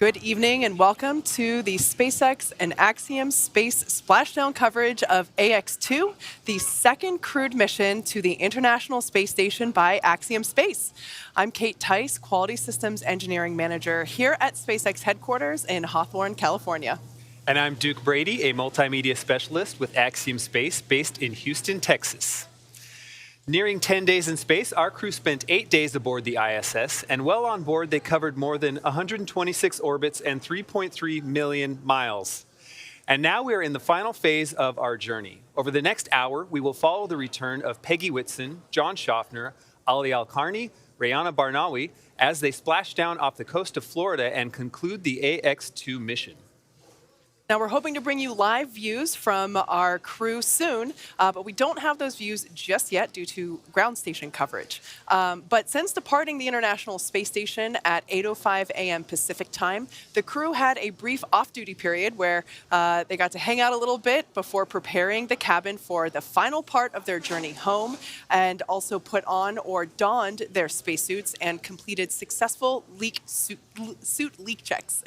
Good evening and welcome to the SpaceX and Axiom Space splashdown coverage of Ax-2, the second crewed mission to the International Space Station by AxiomSpace. I'm Kate Tice, Quality Systems Engineering Manager here at SpaceX headquarters in Hawthorne, California. And I'm Duke Brady, a multimedia specialist with AxiomSpace based in Houston, Texas. Nearing 10 days in space, our crew spent 8 days aboard the ISS, and while on board, they covered more than 126 orbits and 3.3 million miles. And now we are in the final phase of our journey. Over the next hour, we will follow the return of Peggy Whitson, John Schaffner, Ali Al-Karni, Rayana Barnawi, as they splash down off the coast of Florida and conclude the Ax-2 mission. Now, we're hoping to bring you live views from our crew soon, but we don't have those views just yet due to ground station coverage. But since departing the International Space Station at 8:05 a.m. Pacific time, the crew had a brief off-duty period where they got to hang out a little bit before preparing the cabin for the final part of their journey home, and also put on or donned their spacesuits and completed successful suit leak checks.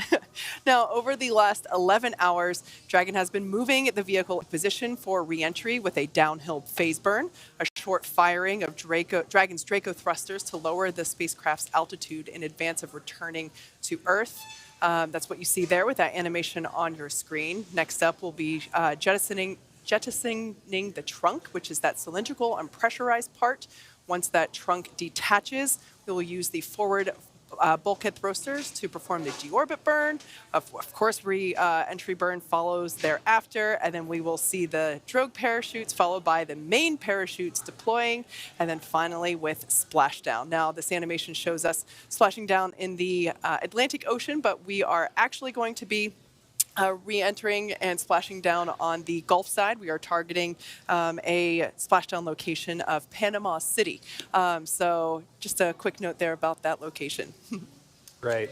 Now, over the last 11 hours, Dragon has been moving the vehicle in position for re-entry with a downhill phase burn, a short firing of Dragon's Draco thrusters to lower the spacecraft's altitude in advance of returning to Earth. That's what you see there with that animation on your screen. Next up will be jettisoning the trunk, which is that cylindrical unpressurized part. Once that trunk detaches, we will use the forward bulkhead thrusters to perform the deorbit burn. Of course, re-entry burn follows thereafter, and then we will see the drogue parachutes followed by the main parachutes deploying, and then finally with splashdown. Now, this animation shows us splashing down in the Atlantic Ocean, but we are actually going to be re-entering and splashing down on the Gulf side. We are targeting a splashdown location of Panama City. So just a quick note there about that location. Right.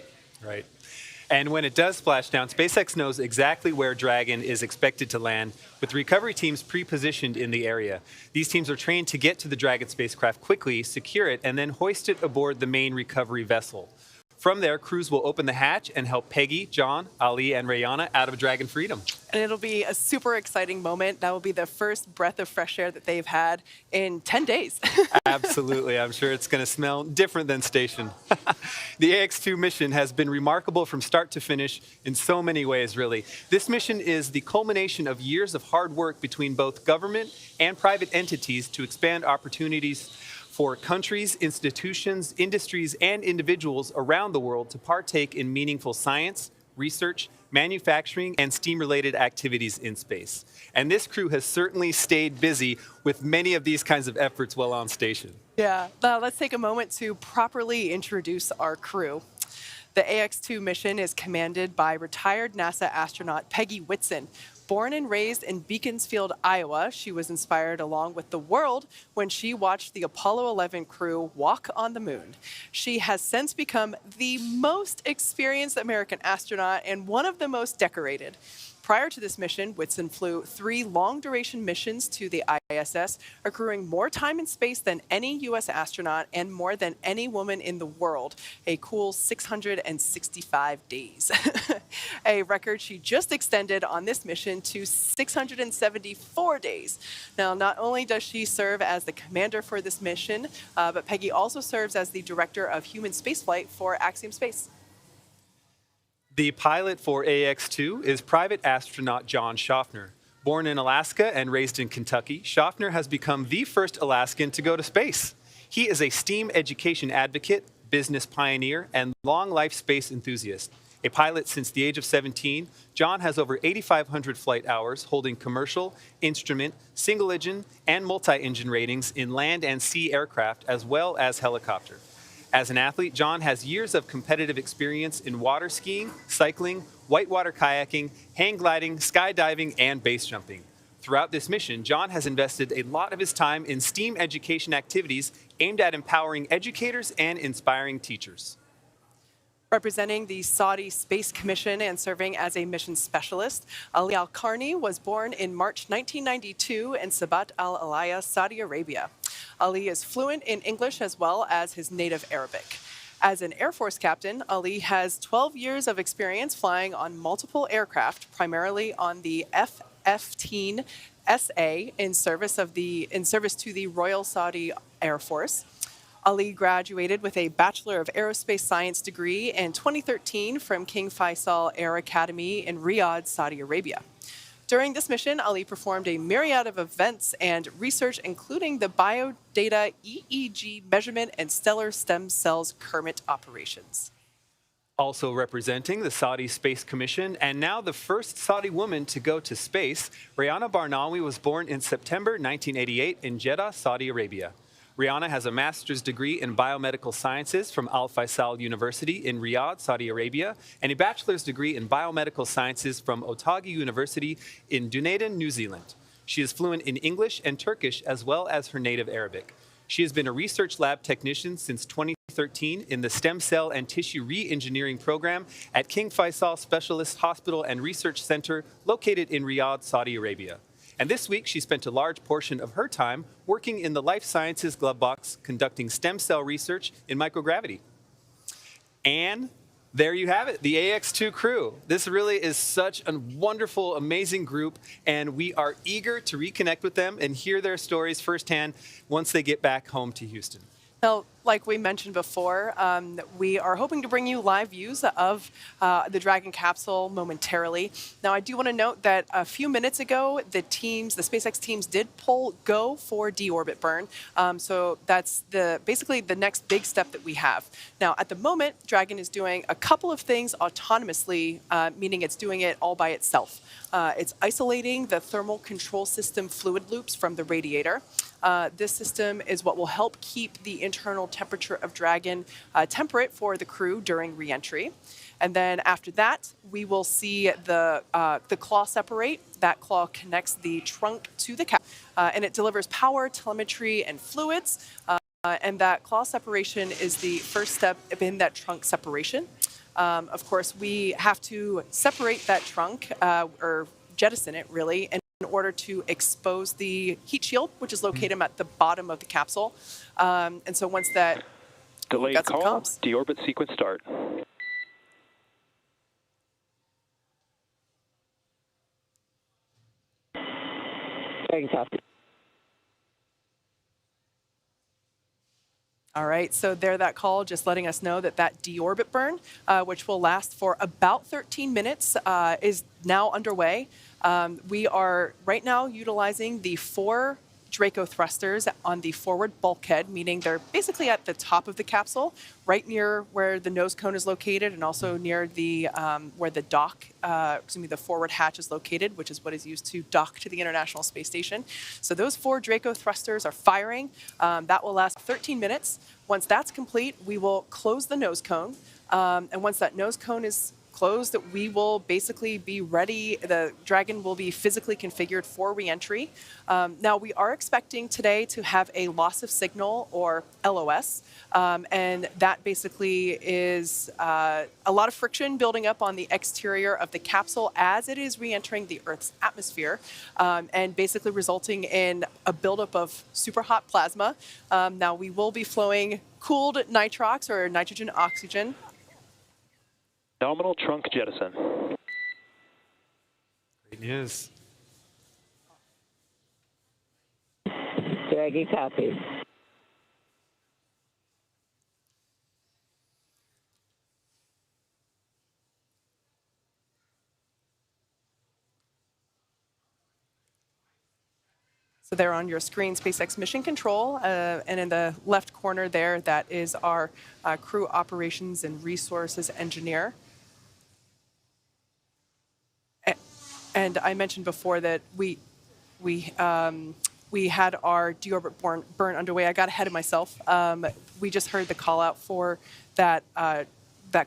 And when it does splash down, SpaceX knows exactly where Dragon is expected to land, with recovery teams pre-positioned in the area. These teams are trained to get to the Dragon spacecraft quickly, secure it, and then hoist it aboard the main recovery vessel. From there, crews will open the hatch and help Peggy, John, Ali, and Rayana out of Dragon Freedom. And it'll be a super exciting moment. That will be the first breath of fresh air that they've had in 10 days. Absolutely. I'm sure it's going to smell different than station. The Ax-2 mission has been remarkable from start to finish in so many ways, really. This mission is the culmination of years of hard work between both government and private entities to expand opportunities for countries, institutions, industries, and individuals around the world to partake in meaningful science, research, manufacturing, and STEAM-related activities in space. And this crew has certainly stayed busy with many of these kinds of efforts while on station. Yeah, now let's take a moment to properly introduce our crew. The Ax-2 mission is commanded by retired NASA astronaut Peggy Whitson. Born and raised in Beaconsfield, Iowa, she was inspired along with the world when she watched the Apollo 11 crew walk on the moon. She has since become the most experienced American astronaut and one of the most decorated. Prior to this mission, Whitson flew 3 long-duration missions to the ISS, accruing more time in space than any U.S. astronaut and more than any woman in the world, a cool 665 days. A record she just extended on this mission to 674 days. Now, not only does she serve as the commander for this mission, but Peggy also serves as the director of human spaceflight for AxiomSpace. The pilot for Ax-2 is private astronaut John Schaffner. Born in Alaska and raised in Kentucky, Schaffner has become the first Alaskan to go to space. He is a STEAM education advocate, business pioneer, and long-life space enthusiast. A pilot since the age of 17, John has over 8,500 flight hours, holding commercial, instrument, single-engine, and multi-engine ratings in land and sea aircraft, as well as helicopter. As an athlete, John has years of competitive experience in water skiing, cycling, whitewater kayaking, hang gliding, skydiving, and base jumping. Throughout this mission, John has invested a lot of his time in STEAM education activities aimed at empowering educators and inspiring teachers. Representing the Saudi Space Commission and serving as a mission specialist, Ali Al-Karni was born in March 1992 in Sabat Al Alaya, Saudi Arabia. Ali is fluent in English as well as his native Arabic. As an Air Force captain, Ali has 12 years of experience flying on multiple aircraft, primarily on the F-15 SA in service to the Royal Saudi Air Force. Ali graduated with a Bachelor of Aerospace Science degree in 2013 from King Faisal Air Academy in Riyadh, Saudi Arabia. During this mission, Ali performed a myriad of events and research, including the biodata EEG measurement and stellar stem cells Kermit operations. Also representing the Saudi Space Commission, and now the first Saudi woman to go to space, Rihanna Barnawi was born in September 1988 in Jeddah, Saudi Arabia. Rihanna has a master's degree in biomedical sciences from Al Faisal University in Riyadh, Saudi Arabia, and a bachelor's degree in biomedical sciences from Otago University in Dunedin, New Zealand. She is fluent in English and Turkish as well as her native Arabic. She has been a research lab technician since 2013 in the Stem Cell and Tissue Re-Engineering Program at King Faisal Specialist Hospital and Research Center located in Riyadh, Saudi Arabia. And this week, she spent a large portion of her time working in the life sciences glove box, conducting stem cell research in microgravity. And there you have it, the Ax-2 crew. This really is such a wonderful, amazing group, and we are eager to reconnect with them and hear their stories firsthand once they get back home to Houston. Now, like we mentioned before, we are hoping to bring you live views of the Dragon capsule momentarily. Now, I do want to note that a few minutes ago, the SpaceX teams did pull go for deorbit burn. So that's basically the next big step that we have. Now, at the moment, Dragon is doing a couple of things autonomously, meaning it's doing it all by itself. It's isolating the thermal control system fluid loops from the radiator. This system is what will help keep the internal temperature of Dragon temperate for the crew during reentry. And then after that, we will see the claw separate. That claw connects the trunk to the cap, and it delivers power, telemetry, and fluids. And that claw separation is the first step in that trunk separation. Of course, we have to separate that trunk, or jettison it, really, in order to expose the heat shield, which is located at the bottom of the capsule. And so once that... Delayed call, deorbit sequence start. Copy. All right, so there that call, just letting us know that that deorbit burn, which will last for about 13 minutes, is now underway. We are right now utilizing the 4 Draco thrusters on the forward bulkhead, meaning they're basically at the top of the capsule, right near where the nose cone is located, and also near the where the the forward hatch is located, which is what is used to dock to the International Space Station. So those 4 Draco thrusters are firing. That will last 13 minutes. Once that's complete, we will close the nose cone. And once that nose cone is closed, we will basically be ready. The Dragon will be physically configured for reentry. Now, we are expecting today to have a loss of signal, or LOS, and that basically is a lot of friction building up on the exterior of the capsule as it is reentering the Earth's atmosphere, and basically resulting in a buildup of super hot plasma. Now, we will be flowing cooled nitrox, or nitrogen oxygen. Nominal trunk jettison. Great news. Dragon copy. So there on your screen, SpaceX Mission Control, and in the left corner there, that is our crew operations and resources engineer. And I mentioned before that we had our deorbit burn underway. I got ahead of myself. We just heard the call out for that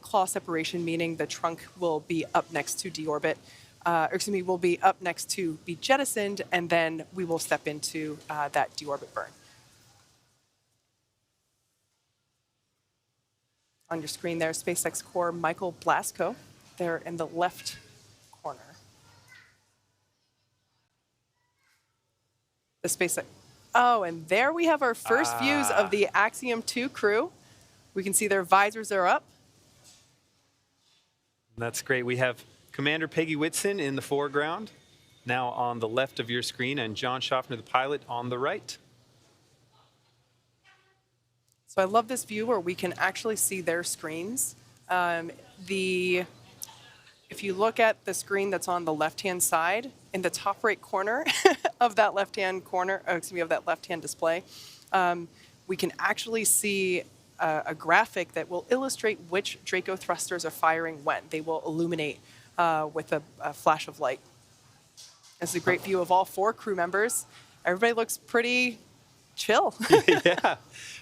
claw separation, meaning the trunk will be up next to deorbit. Will be up next to be jettisoned, and then we will step into that deorbit burn. On your screen there, SpaceX Core Michael Blasco, there in the left corner. The SpaceX. Oh, and there we have our first views of the Axiom 2 crew. We can see their visors are up. That's great. We have Commander Peggy Whitson in the foreground, now on the left of your screen, and John Schaffner, the pilot, on the right. So I love this view where we can actually see their screens. If you look at the screen that's on the left-hand side, in the top right corner of that left-hand display, we can actually see a graphic that will illustrate which Draco thrusters are firing when. They will illuminate with a flash of light. This is a great view of all 4 crew members. Everybody looks pretty chill. Yeah.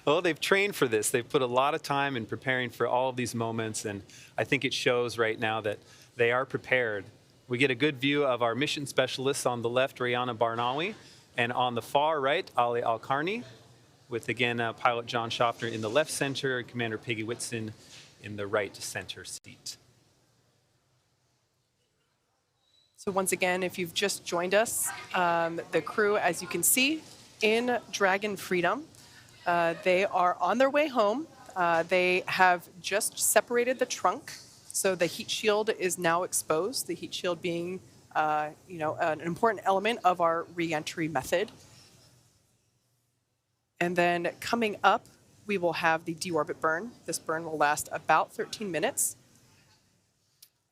Well, they've trained for this. They've put a lot of time in preparing for all of these moments, and I think it shows right now that they are prepared. We get a good view of our mission specialists on the left, Rayana Barnawi, and on the far right, Ali Al-Karni, with, again, pilot John Schaffner in the left center, and Commander Peggy Whitson in the right center seat. So once again, if you've just joined us, the crew, as you can see, in Dragon Freedom, they are on their way home. They have just separated the trunk, so the heat shield is now exposed, the heat shield being an important element of our re-entry method. And then coming up, we will have the deorbit burn. This burn will last about 13 minutes.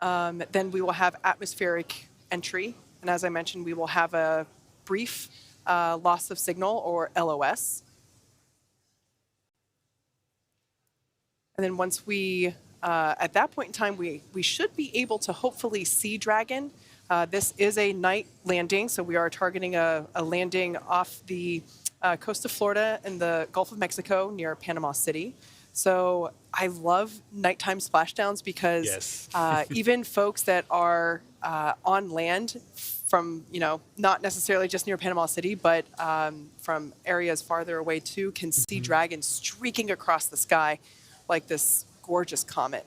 Then we will have atmospheric entry. And as I mentioned, we will have a brief loss of signal, or LOS. And then once we, at that point in time, we should be able to hopefully see Dragon. This is a night landing, so we are targeting a landing off the coast of Florida in the Gulf of Mexico near Panama City. So I love nighttime splashdowns because Yes. even folks that are on land from, not necessarily just near Panama City, but from areas farther away too, can see Dragon streaking across the sky like this gorgeous comet.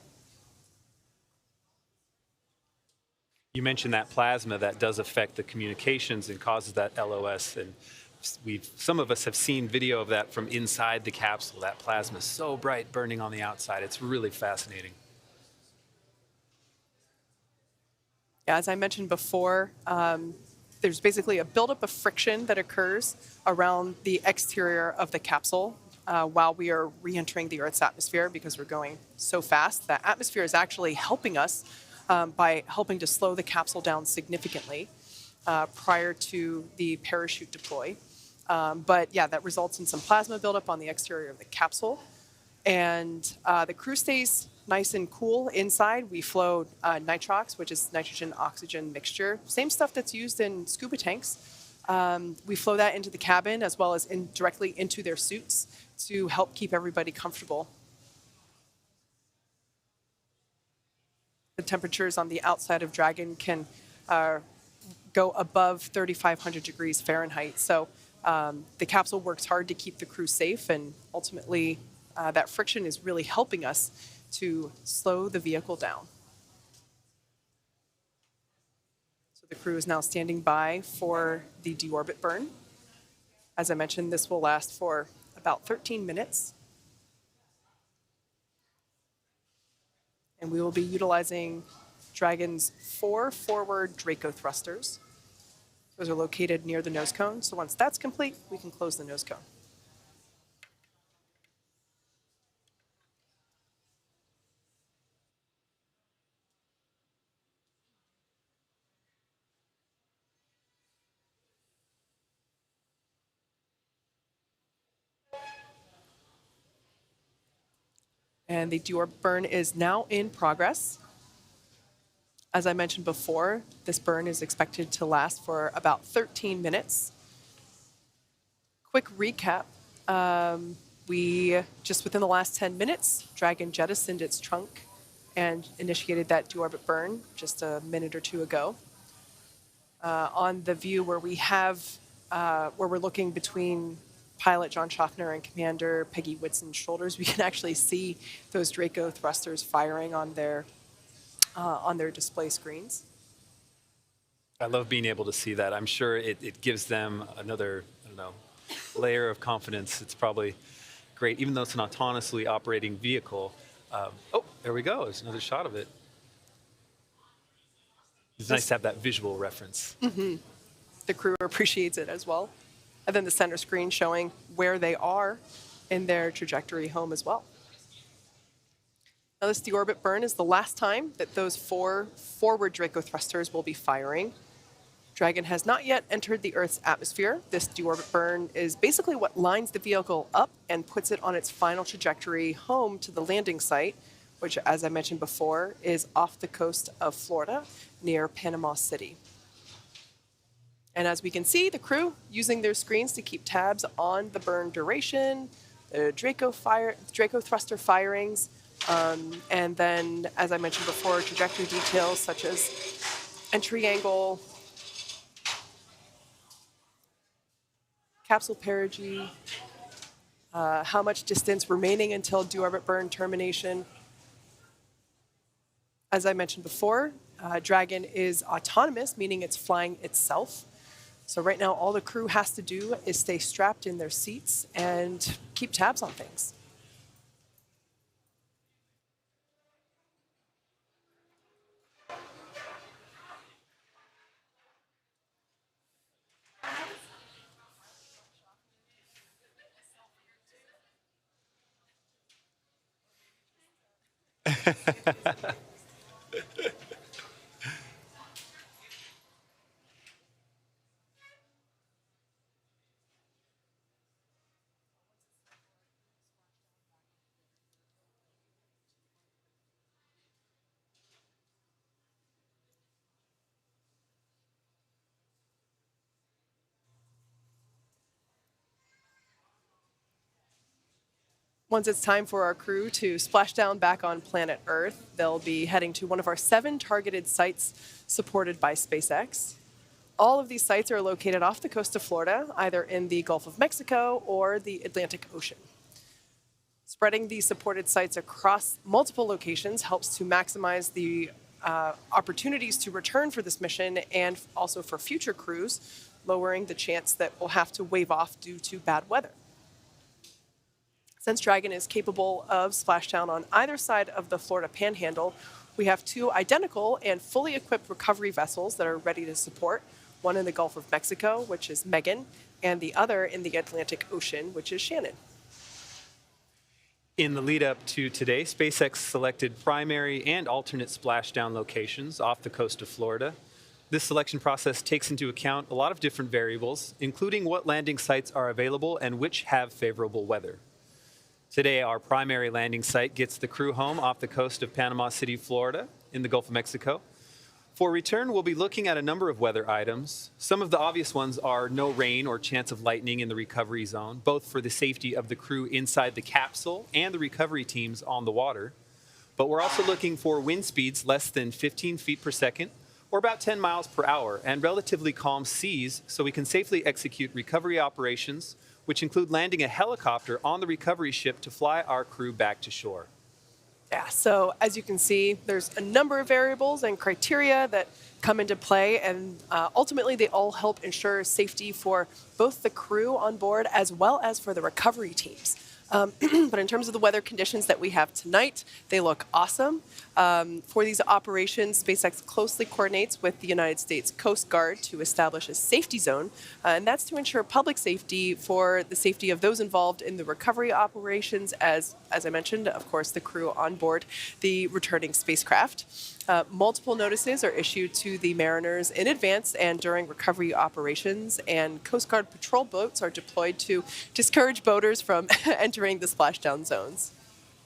You mentioned that plasma that does affect the communications and causes that LOS, and some of us have seen video of that from inside the capsule. That plasma is so bright burning on the outside. It's really fascinating. Yeah, as I mentioned before, there's basically a buildup of friction that occurs around the exterior of the capsule while we are re-entering the Earth's atmosphere because we're going so fast. That atmosphere is actually helping us by helping to slow the capsule down significantly prior to the parachute deploy. But yeah, that results in some plasma buildup on the exterior of the capsule. And the crew stays nice and cool inside. We flow nitrox, which is nitrogen-oxygen mixture. Same stuff that's used in scuba tanks. We flow that into the cabin as well as directly into their suits to help keep everybody comfortable. The temperatures on the outside of Dragon can go above 3,500 degrees Fahrenheit. So the capsule works hard to keep the crew safe, and ultimately that friction is really helping us to slow the vehicle down. So the crew is now standing by for the deorbit burn. As I mentioned, this will last for about 13 minutes. And we will be utilizing Dragon's 4 forward Draco thrusters. Those are located near the nose cone. So once that's complete, we can close the nose cone. And the deorbit burn is now in progress. As I mentioned before, this burn is expected to last for about 13 minutes. Quick recap. We, just within the last 10 minutes, Dragon jettisoned its trunk and initiated that deorbit burn just a minute or two ago. On the view where we have, where we're looking between pilot John Schaffner and Commander Peggy Whitson's shoulders, we can actually see those Draco thrusters firing on their display screens. I love being able to see that. I'm sure it gives them another, layer of confidence. It's probably great, even though it's an autonomously operating vehicle. Oh, there we go. There's another shot of it. It's nice to have that visual reference. The crew appreciates it as well. And then the center screen showing where they are in their trajectory home as well. Now this deorbit burn is the last time that those 4 forward Draco thrusters will be firing. Dragon has not yet entered the Earth's atmosphere. This deorbit burn is basically what lines the vehicle up and puts it on its final trajectory home to the landing site, which, as I mentioned before, is off the coast of Florida near Panama City. And as we can see, the crew using their screens to keep tabs on the burn duration, the Draco thruster firings, and then, as I mentioned before, trajectory details such as entry angle, capsule perigee, how much distance remaining until deorbit burn termination. As I mentioned before, Dragon is autonomous, meaning it's flying itself. So right now, all the crew has to do is stay strapped in their seats and keep tabs on things. Once it's time for our crew to splash down back on planet Earth, they'll be heading to one of our 7 targeted sites supported by SpaceX. All of these sites are located off the coast of Florida, either in the Gulf of Mexico or the Atlantic Ocean. Spreading these supported sites across multiple locations helps to maximize the opportunities to return for this mission and also for future crews, lowering the chance that we'll have to wave off due to bad weather. Since Dragon is capable of splashdown on either side of the Florida Panhandle, we have 2 identical and fully equipped recovery vessels that are ready to support, one in the Gulf of Mexico, which is Megan, and the other in the Atlantic Ocean, which is Shannon. In the lead up to today, SpaceX selected primary and alternate splashdown locations off the coast of Florida. This selection process takes into account a lot of different variables, including what landing sites are available and which have favorable weather. Today, our primary landing site gets the crew home off the coast of Panama City, Florida, in the Gulf of Mexico. For return, we'll be looking at a number of weather items. Some of the obvious ones are no rain or chance of lightning in the recovery zone, both for the safety of the crew inside the capsule and the recovery teams on the water. But we're also looking for wind speeds less than 15 feet per second, or about 10 miles per hour, and relatively calm seas so we can safely execute recovery operations, which include landing a helicopter on the recovery ship to fly our crew back to shore. Yeah, so as you can see, there's a number of variables and criteria that come into play, and ultimately they all help ensure safety for both the crew on board as well as for the recovery teams. But in terms of the weather conditions that we have tonight, they look awesome. For these operations, SpaceX closely coordinates with the United States Coast Guard to establish a safety zone, and that's to ensure public safety for the safety of those involved in the recovery operations, as I mentioned, of course, the crew on board the returning spacecraft. Multiple notices are issued to the mariners in advance and during recovery operations, and Coast Guard patrol boats are deployed to discourage boaters from entering the splashdown zones.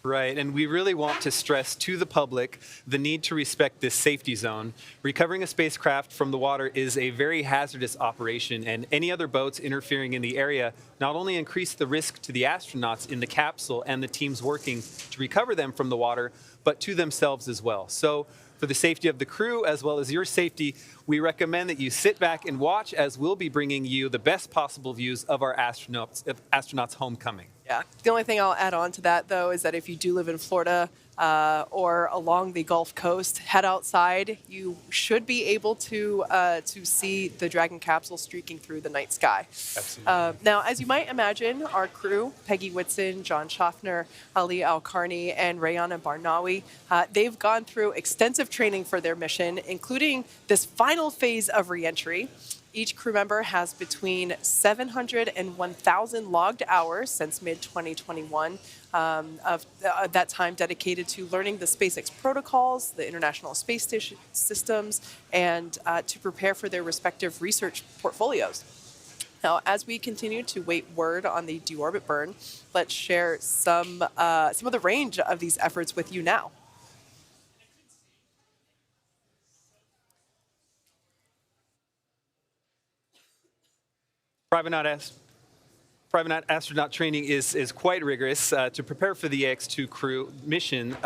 Right, and we really want to stress to the public the need to respect this safety zone. Recovering a spacecraft from the water is a very hazardous operation, and any other boats interfering in the area not only increase the risk to the astronauts in the capsule and the teams working to recover them from the water, but to themselves as well. So, for the safety of the crew as well as your safety, we we recommend that you sit back and watch as we'll be bringing you the best possible views of our astronauts' homecoming. Yeah. The only thing I'll add on to that, though, is that if you do live in Florida or along the Gulf Coast, head outside. You should be able to see the Dragon capsule streaking through the night sky. Absolutely. Now, as you might imagine, our crew, Peggy Whitson, John Schaffner, Ali Al-Karni, and Rayana Barnawi, they've gone through extensive training for their mission, including this final phase of reentry. Each crew member has between 700 and 1,000 logged hours since mid-2021 of that time dedicated to learning the SpaceX protocols, the International Space Station systems, and to prepare for their respective research portfolios. Now, as we continue to wait word on the deorbit burn, let's share some of the range of these efforts with you now. Private astronaut training is quite rigorous. To prepare for the Ax-2 crew mission,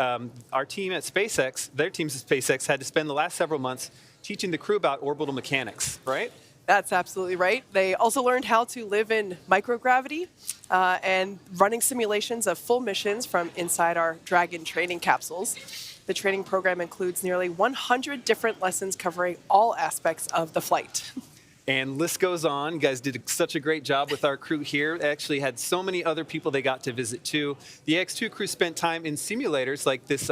our team at SpaceX, their teams at SpaceX, had to spend the last several months teaching the crew about orbital mechanics, right? That's absolutely right. They also learned how to live in microgravity and running simulations of full missions from inside our Dragon training capsules. The training program includes nearly 100 different lessons covering all aspects of the flight. And list goes on. You guys did such a great job with our crew here. They actually had so many other people they got to visit too. The Ax-2 crew spent time in simulators like this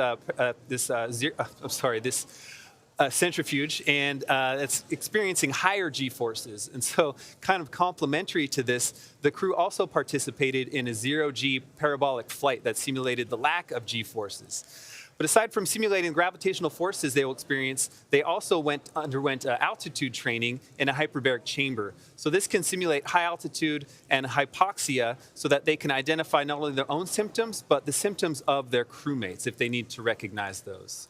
centrifuge, and it's experiencing higher G-forces. And so, kind of complementary to this, the crew also participated in a zero-G parabolic flight that simulated the lack of G-forces. But aside from simulating gravitational forces they will experience, they also underwent altitude training in a hyperbaric chamber. So this can simulate high altitude and hypoxia so that they can identify not only their own symptoms, but the symptoms of their crewmates if they need to recognize those.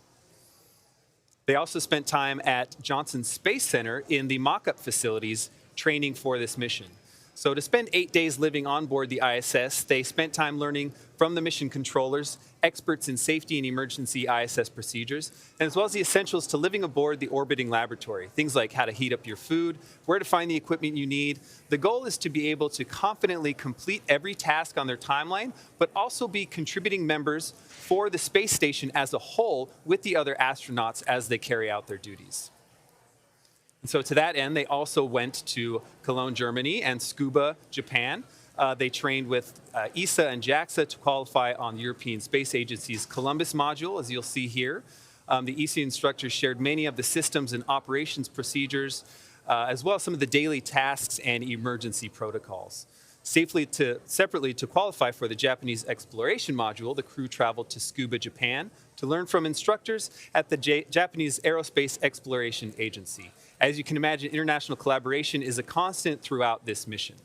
They also spent time at Johnson Space Center in the mock-up facilities training for this mission. So to spend 8 days living on board the ISS, they spent time learning from the mission controllers, experts in safety and emergency ISS procedures, and as well as the essentials to living aboard the orbiting laboratory. Things like how to heat up your food, where to find the equipment you need. The goal is to be able to confidently complete every task on their timeline, but also be contributing members for the space station as a whole with the other astronauts as they carry out their duties. And so to that end, they also went to Cologne, Germany, and Tsukuba, Japan. They trained with ESA and JAXA to qualify on the European Space Agency's Columbus module, as you'll see here. The ESA instructors shared many of the systems and operations procedures, as well as some of the daily tasks and emergency protocols. Separately to qualify for the Japanese exploration module, the crew traveled to Tsukuba, Japan, to learn from instructors at the Japanese Aerospace Exploration Agency. As you can imagine, international collaboration is a constant throughout this mission.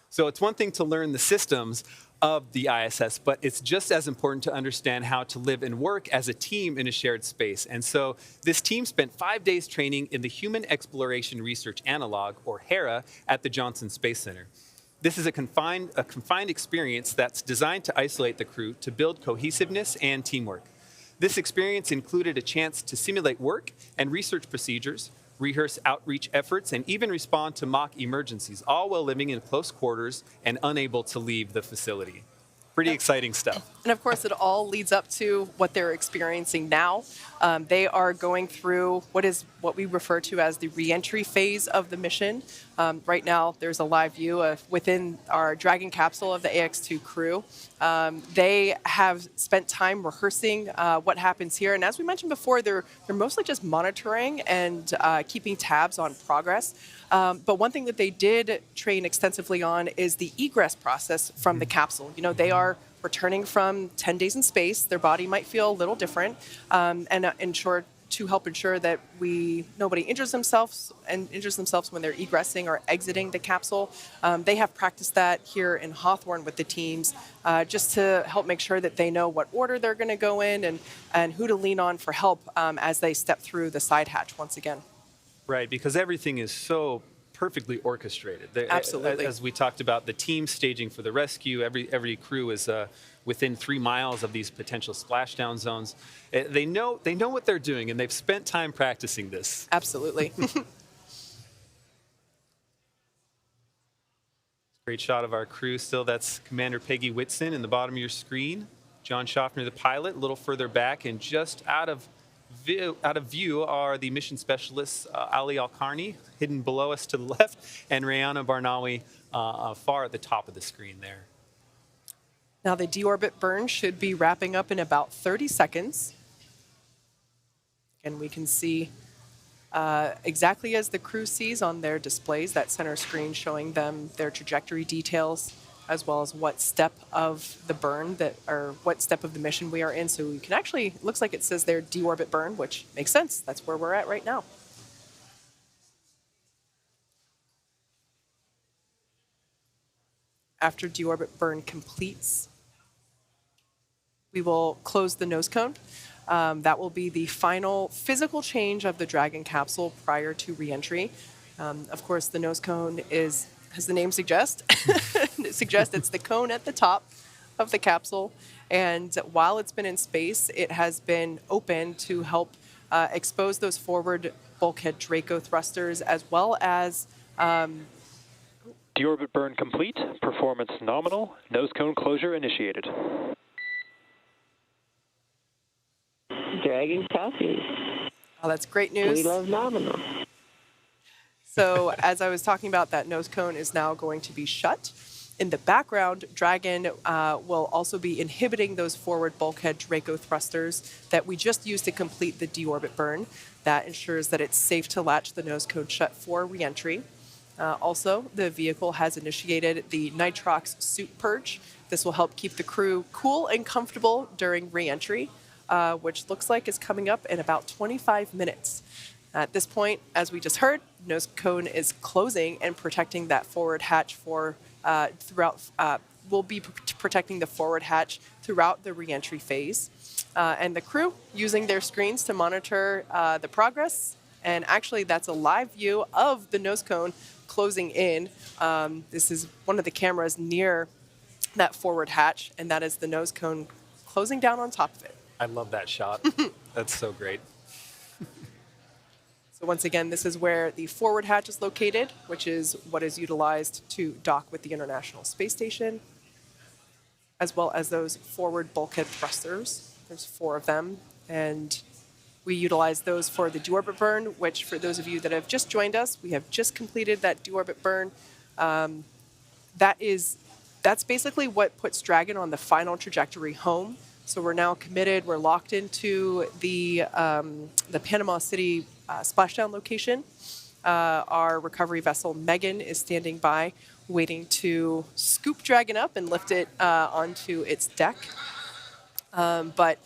So it's one thing to learn the systems of the ISS, but it's just as important to understand how to live and work as a team in a shared space. And so this team spent 5 days training in the Human Exploration Research Analog, or HERA, at the Johnson Space Center. This is a confined experience that's designed to isolate the crew to build cohesiveness and teamwork. This experience included a chance to simulate work and research procedures, rehearse outreach efforts, and even respond to mock emergencies, all while living in close quarters and unable to leave the facility. Pretty exciting stuff. And of course, it all leads up to what they're experiencing now. They are going through what we refer to as the reentry phase of the mission. Right now, there's a live view within our Dragon capsule of the Ax-2 crew. They have spent time rehearsing what happens here. And as we mentioned before, they're mostly just monitoring and keeping tabs on progress. But one thing that they did train extensively on is the egress process from the capsule. You know, they are returning from 10 days in space. Their body might feel a little different, and to help ensure that nobody injures themselves when they're egressing or exiting the capsule. They have practiced that here in Hawthorne with the teams, just to help make sure that they know what order they're going to go in and who to lean on for help as they step through the side hatch once again. Right, because everything is so perfectly orchestrated. Absolutely. As we talked about, the team staging for the rescue, every crew is within 3 miles of these potential splashdown zones. They know what they're doing, and they've spent time practicing this. Absolutely. Great shot of our crew still. That's Commander Peggy Whitson in the bottom of your screen. John Schaffner, the pilot, a little further back, and just out of view are the mission specialists, Ali Al-Karni, hidden below us to the left, and Rayana Barnawi far at the top of the screen there. Now the deorbit burn should be wrapping up in about 30 seconds. And we can see exactly as the crew sees on their displays, that center screen showing them their trajectory details, as well as what step of the burn or what step of the mission we are in. So you can actually, it looks like it says there deorbit burn, which makes sense. That's where we're at right now. After deorbit burn completes, we will close the nose cone. That will be the final physical change of the Dragon capsule prior to reentry. Of course, the nose cone is, as the name suggests, it's the cone at the top of the capsule. And while it's been in space, it has been open to help expose those forward bulkhead Draco thrusters, as well as Deorbit burn complete. Performance nominal. Nose cone closure initiated. Dragon copy. Oh, that's great news. We love nominal. So as I was talking about, that nose cone is now going to be shut. In the background, Dragon will also be inhibiting those forward bulkhead Draco thrusters that we just used to complete the deorbit burn. That ensures that it's safe to latch the nose cone shut for reentry. Also, the vehicle has initiated the nitrox suit purge. This will help keep the crew cool and comfortable during reentry, which looks like is coming up in about 25 minutes. At this point, as we just heard, nose cone is closing and protecting that forward hatch for will be protecting the forward hatch throughout the reentry phase. And the crew using their screens to monitor the progress. And actually, that's a live view of the nose cone closing in. This is one of the cameras near that forward hatch, and that is the nose cone closing down on top of it. I love that shot. That's so great. So once again, this is where the forward hatch is located, which is what is utilized to dock with the International Space Station, as well as those forward bulkhead thrusters. There's 4 of them, and we utilize those for the deorbit burn, which for those of you that have just joined us, we have just completed that deorbit burn. That's basically what puts Dragon on the final trajectory home. So we're now committed. We're locked into the Panama City splashdown location. Our recovery vessel Megan is standing by, waiting to scoop Dragon up and lift it onto its deck. But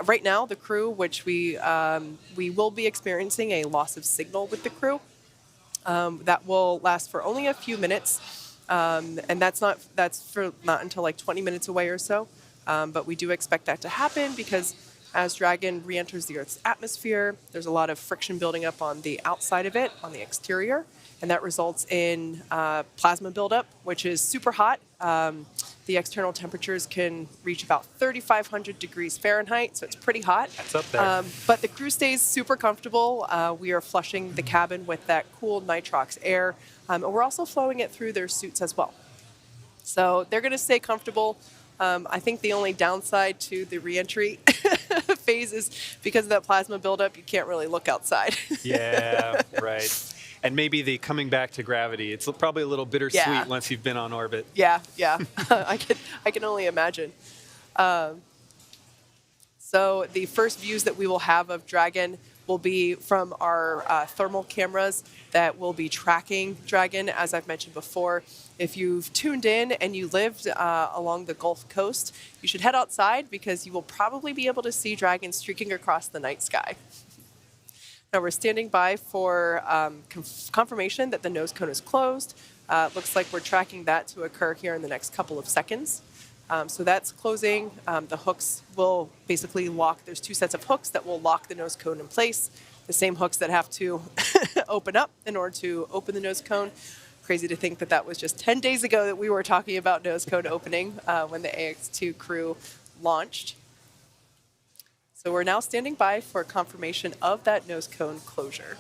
right now, the crew, which we will be experiencing a loss of signal with the crew, that will last for only a few minutes, and that's not until like 20 minutes away or so. But we do expect that to happen because as Dragon re-enters the Earth's atmosphere, there's a lot of friction building up on the outside of it, on the exterior, and that results in plasma buildup, which is super hot. The external temperatures can reach about 3,500 degrees Fahrenheit, so it's pretty hot. That's up there. But the crew stays super comfortable. We are flushing the cabin with that cool nitrox air, and we're also flowing it through their suits as well. So they're going to stay comfortable. I think the only downside to the reentry phase is because of that plasma buildup, you can't really look outside. Yeah, right. And maybe the coming back to gravity. It's probably a little bittersweet once you've been on orbit. Yeah. I can only imagine. So the first views that we will have of Dragon will be from our thermal cameras that will be tracking Dragon, as I've mentioned before. If you've tuned in and you lived along the Gulf Coast, you should head outside because you will probably be able to see Dragon streaking across the night sky. Now we're standing by for confirmation that the nose cone is closed. Looks like we're tracking that to occur here in the next couple of seconds. So that's closing. The hooks will basically lock. There's 2 sets of hooks that will lock the nose cone in place. the same hooks that have to open up in order to open the nose cone. Crazy to think that that was just 10 days ago that we were talking about nose cone opening when the Ax-2 crew launched. So we're now standing by for confirmation of that nose cone closure.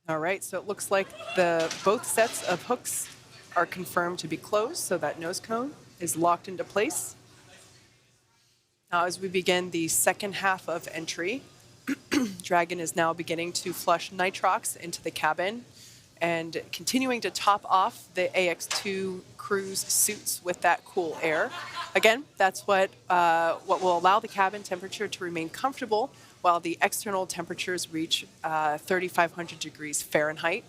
All right, so it looks like both sets of hooks are confirmed to be closed, so that nose cone is locked into place. Now, as we begin the second half of entry, Dragon is now beginning to flush nitrox into the cabin and continuing to top off the Ax-2 crew's suits with that cool air. Again, that's what will allow the cabin temperature to remain comfortable while the external temperatures reach 3,500 degrees Fahrenheit.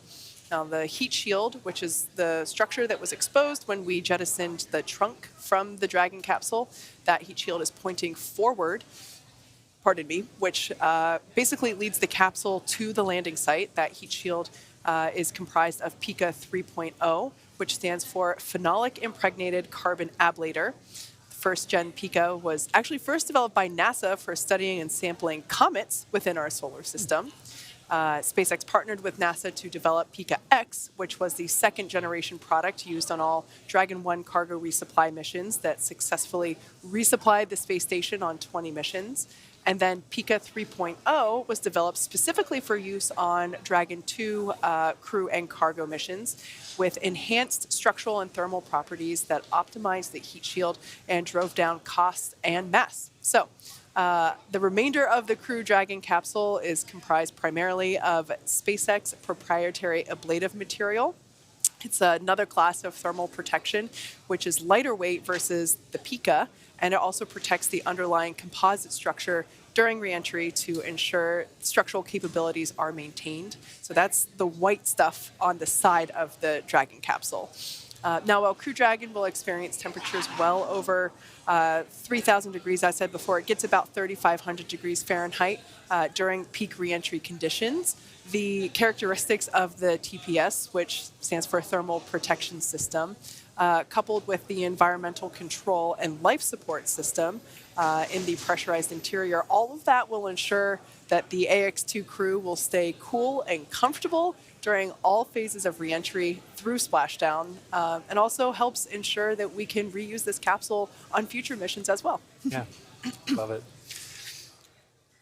Now, the heat shield, which is the structure that was exposed when we jettisoned the trunk from the Dragon capsule, that heat shield is pointing forward, pardon me, which basically leads the capsule to the landing site. That heat shield is comprised of PICA 3.0, which stands for Phenolic Impregnated Carbon Ablator. First gen PICA was actually first developed by NASA for studying and sampling comets within our solar system. SpaceX partnered with NASA to develop PICA-X, which was the second generation product used on all Dragon 1 cargo resupply missions that successfully resupplied the space station on 20 missions. And then PICA 3.0 was developed specifically for use on Dragon 2 crew and cargo missions with enhanced structural and thermal properties that optimized the heat shield and drove down costs and mass. So the remainder of the Crew Dragon capsule is comprised primarily of SpaceX proprietary ablative material. It's another class of thermal protection, which is lighter weight versus the PICA, and it also protects the underlying composite structure during reentry to ensure structural capabilities are maintained. So that's the white stuff on the side of the Dragon capsule. Now, while Crew Dragon will experience temperatures well over 3,000 degrees, I said before, it gets about 3,500 degrees Fahrenheit during peak reentry conditions. The characteristics of the TPS, which stands for Thermal Protection System, coupled with the environmental control and life support system in the pressurized interior, all of that will ensure that the Ax-2 crew will stay cool and comfortable during all phases of reentry through splashdown, and also helps ensure that we can reuse this capsule on future missions as well. Yeah, love it.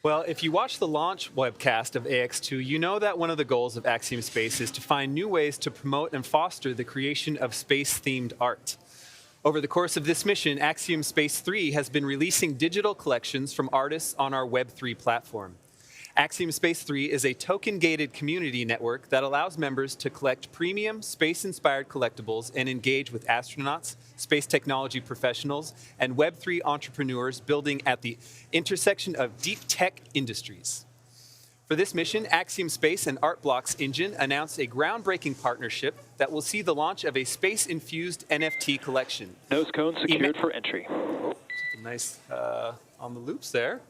Well, if you watch the launch webcast of Ax-2, you know that one of the goals of AxiomSpace is to find new ways to promote and foster the creation of space-themed art. Over the course of this mission, AxiomSpace 3 has been releasing digital collections from artists on our Web3 platform. AxiomSpace 3 is a token-gated community network that allows members to collect premium, space-inspired collectibles and engage with astronauts, space technology professionals, and Web3 entrepreneurs building at the intersection of deep tech industries. For this mission, AxiomSpace and ArtBlocks Engine announced a groundbreaking partnership that will see the launch of a space-infused NFT collection. Nose cone secured for entry. Oh, nice on the loops there.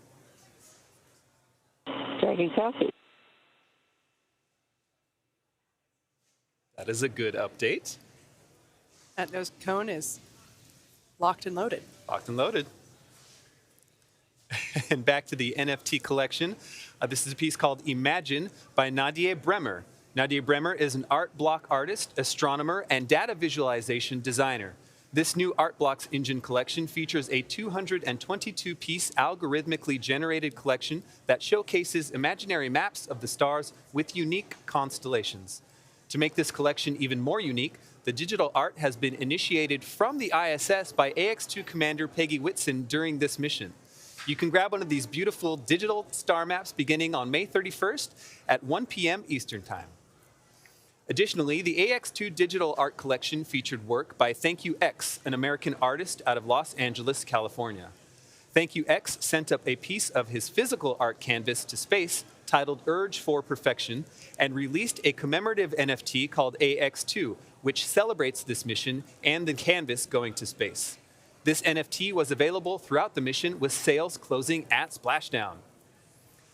Dragon copy. That is a good update. That nose cone is locked and loaded. Locked and loaded. And back to the NFT collection. This is a piece called Imagine by Nadia Bremer. Nadia Bremer is an art block artist, astronomer, and data visualization designer. This new Art Blocks Engine collection features a 222-piece algorithmically generated collection that showcases imaginary maps of the stars with unique constellations. To make this collection even more unique, the digital art has been initiated from the ISS by Ax-2 Commander Peggy Whitson during this mission. You can grab one of these beautiful digital star maps beginning on May 31st at 1 p.m. Eastern Time. Additionally, the Ax-2 digital art collection featured work by Thank You X, an American artist out of Los Angeles, California. Thank You X sent up a piece of his physical art canvas to space titled Urge for Perfection and released a commemorative NFT called Ax-2, which celebrates this mission and the canvas going to space. This NFT was available throughout the mission with sales closing at splashdown.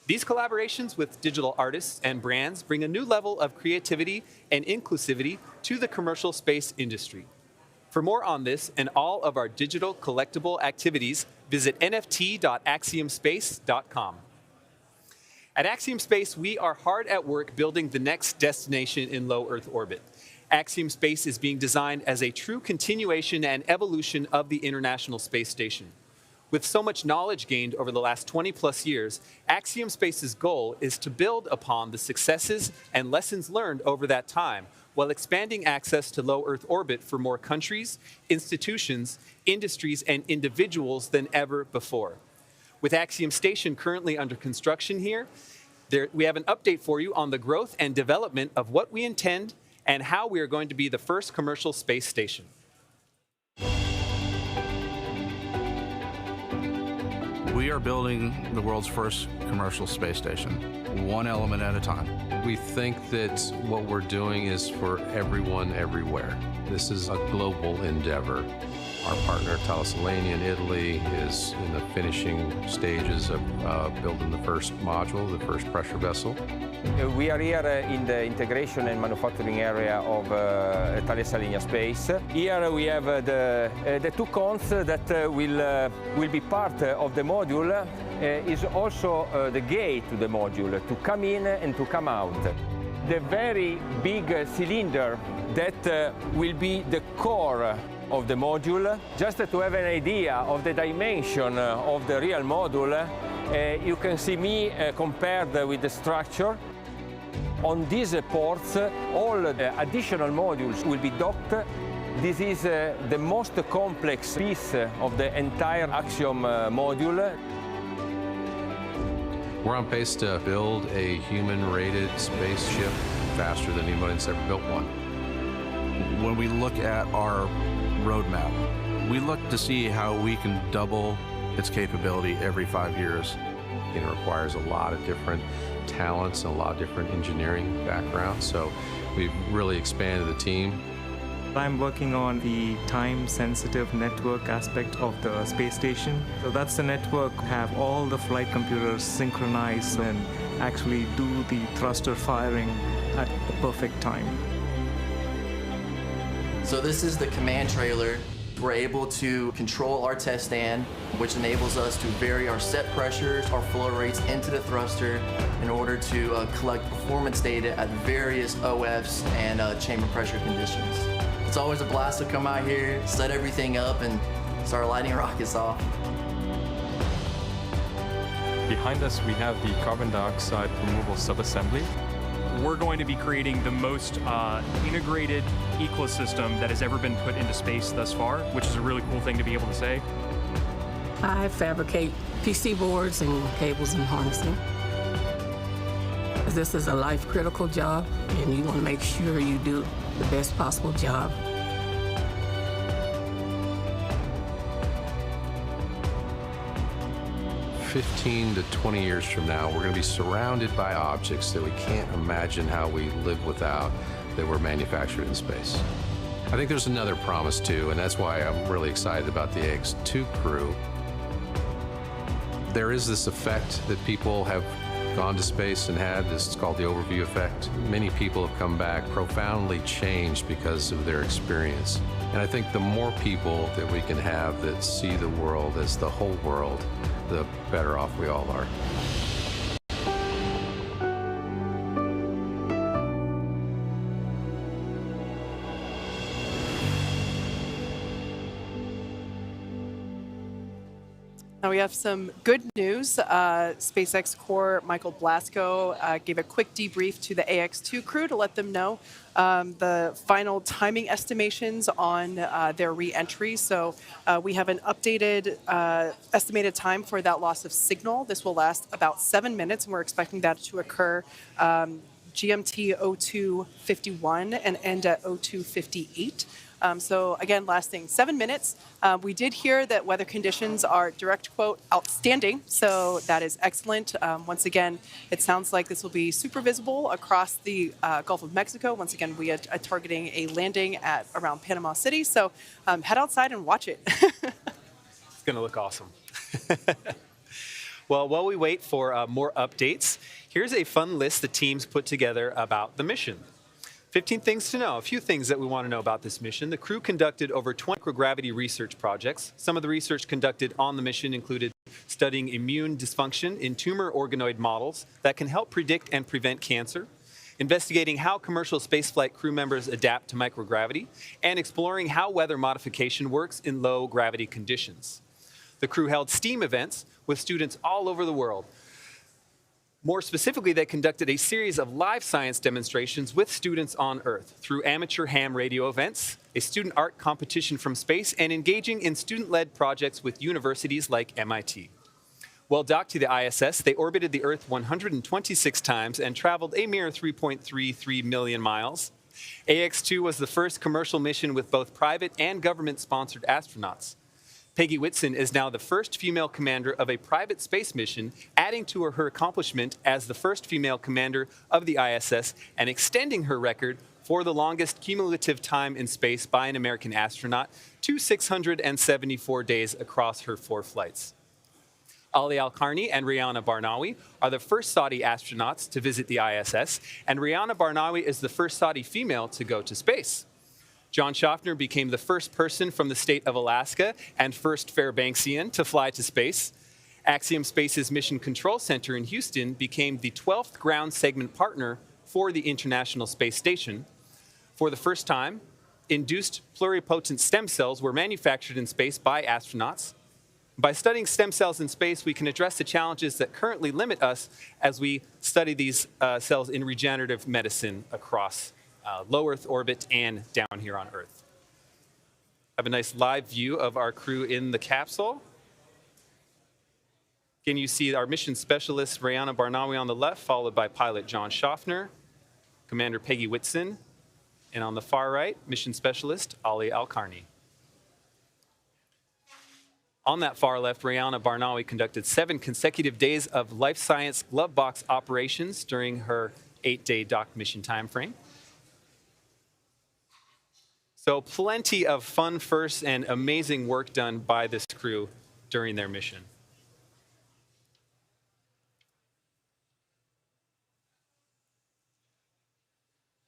These collaborations with digital artists and brands bring a new level of creativity and inclusivity to the commercial space industry. For more on this and all of our digital collectible activities, visit nft.axiomspace.com. At AxiomSpace, we are hard at work building the next destination in low Earth orbit. AxiomSpace is being designed as a true continuation and evolution of the International Space Station. With so much knowledge gained over the last 20-plus years, AxiomSpace's goal is to build upon the successes and lessons learned over that time while expanding access to low Earth orbit for more countries, institutions, industries, and individuals than ever before. With Axiom Station currently under construction here, we have an update for you on the growth and development of what we intend and how we are going to be the first commercial space station. We are building the world's first commercial space station, one element at a time. We think that what we're doing is for everyone, everywhere. This is a global endeavor. Our partner, Thales Alenia in Italy, is in the finishing stages of building the first module, the first pressure vessel. We are here in the integration and manufacturing area of Thales Alenia Space. Here we have the two cones that will be part of the module. Is also the gate to the module to come in and to come out. The very big cylinder that will be the core of the module. Just to have an idea of the dimension of the real module, you can see me compared with the structure. On these ports, all the additional modules will be docked. This is the most complex piece of the entire Axiom module. We're on pace to build a human-rated spaceship faster than anybody's ever built one. When we look at our roadmap, we look to see how we can double its capability every 5 years. It requires a lot of different talents and a lot of different engineering backgrounds, so we've really expanded the team. I'm working on the time-sensitive network aspect of the space station. So that's the network, have all the flight computers synchronized and actually do the thruster firing at the perfect time. So this is the command trailer. We're able to control our test stand, which enables us to vary our set pressures, our flow rates into the thruster in order to collect performance data at various OFs and chamber pressure conditions. It's always a blast to come out here, set everything up, and start lighting rockets off. Behind us, we have the carbon dioxide removal subassembly. We're going to be creating the most integrated ecosystem that has ever been put into space thus far, which is a really cool thing to be able to say. I fabricate PC boards and cables and harnessing. This is a life-critical job, and you want to make sure you do the best possible job. "15 to 20 years from now, we're going to be surrounded by objects that we can't imagine how we live without, that were manufactured in space." I think there's another promise too, and that's why I'm really excited about the Ax-2 crew. There is this effect that people have gone to space and had. This is called the overview effect. Many people have come back profoundly changed because of their experience. And I think the more people that we can have that see the world as the whole world, the better off we all are. Now we have some good news. SpaceX core Michael Blasco gave a quick debrief to the Ax-2 crew to let them know the final timing estimations on their re-entry. So we have an updated estimated time for that loss of signal. This will last about 7 minutes, and we're expecting that to occur GMT 0251 and end at 0258. So again, lasting 7 minutes. We did hear that weather conditions are, direct quote, outstanding. So that is excellent. Once again, it sounds like this will be super visible across the Gulf of Mexico. Once again, we are targeting a landing at around Panama City. So head outside and watch it. It's going to look awesome. Well, while we wait for more updates, here's a fun list the teams put together about the mission. 15 things to know. A few things that we want to know about this mission. The crew conducted over 20 microgravity research projects. Some of the research conducted on the mission included studying immune dysfunction in tumor organoid models that can help predict and prevent cancer, investigating how commercial spaceflight crew members adapt to microgravity, and exploring how weather modification works in low gravity conditions. The crew held STEAM events with students all over the world. More specifically, they conducted a series of live science demonstrations with students on Earth through amateur ham radio events, a student art competition from space, and engaging in student-led projects with universities like MIT. While docked to the ISS, they orbited the Earth 126 times and traveled a mere 3.33 million miles. Ax-2 was the first commercial mission with both private and government-sponsored astronauts. Peggy Whitson is now the first female commander of a private space mission, adding to her accomplishment as the first female commander of the ISS and extending her record for the longest cumulative time in space by an American astronaut to 674 days across her 4 flights. Ali Al-Qarni and Rihanna Barnawi are the first Saudi astronauts to visit the ISS, and Rihanna Barnawi is the first Saudi female to go to space. John Schaffner became the first person from the state of Alaska and first Fairbanksian to fly to space. AxiomSpace's Mission Control Center in Houston became the 12th ground segment partner for the International Space Station. For the first time, induced pluripotent stem cells were manufactured in space by astronauts. By studying stem cells in space, we can address the challenges that currently limit us as we study these cells in regenerative medicine across low Earth orbit and down here on Earth. Have a nice live view of our crew in the capsule. Again, you see our mission specialist, Rihanna Barnawi, on the left, followed by pilot John Schaffner, Commander Peggy Whitson, and on the far right, mission specialist Ali Al-Qarni. On that far left, Rihanna Barnawi conducted 7 consecutive days of life science glove box operations during her 8-day docked mission time frame. So plenty of fun firsts and amazing work done by this crew during their mission.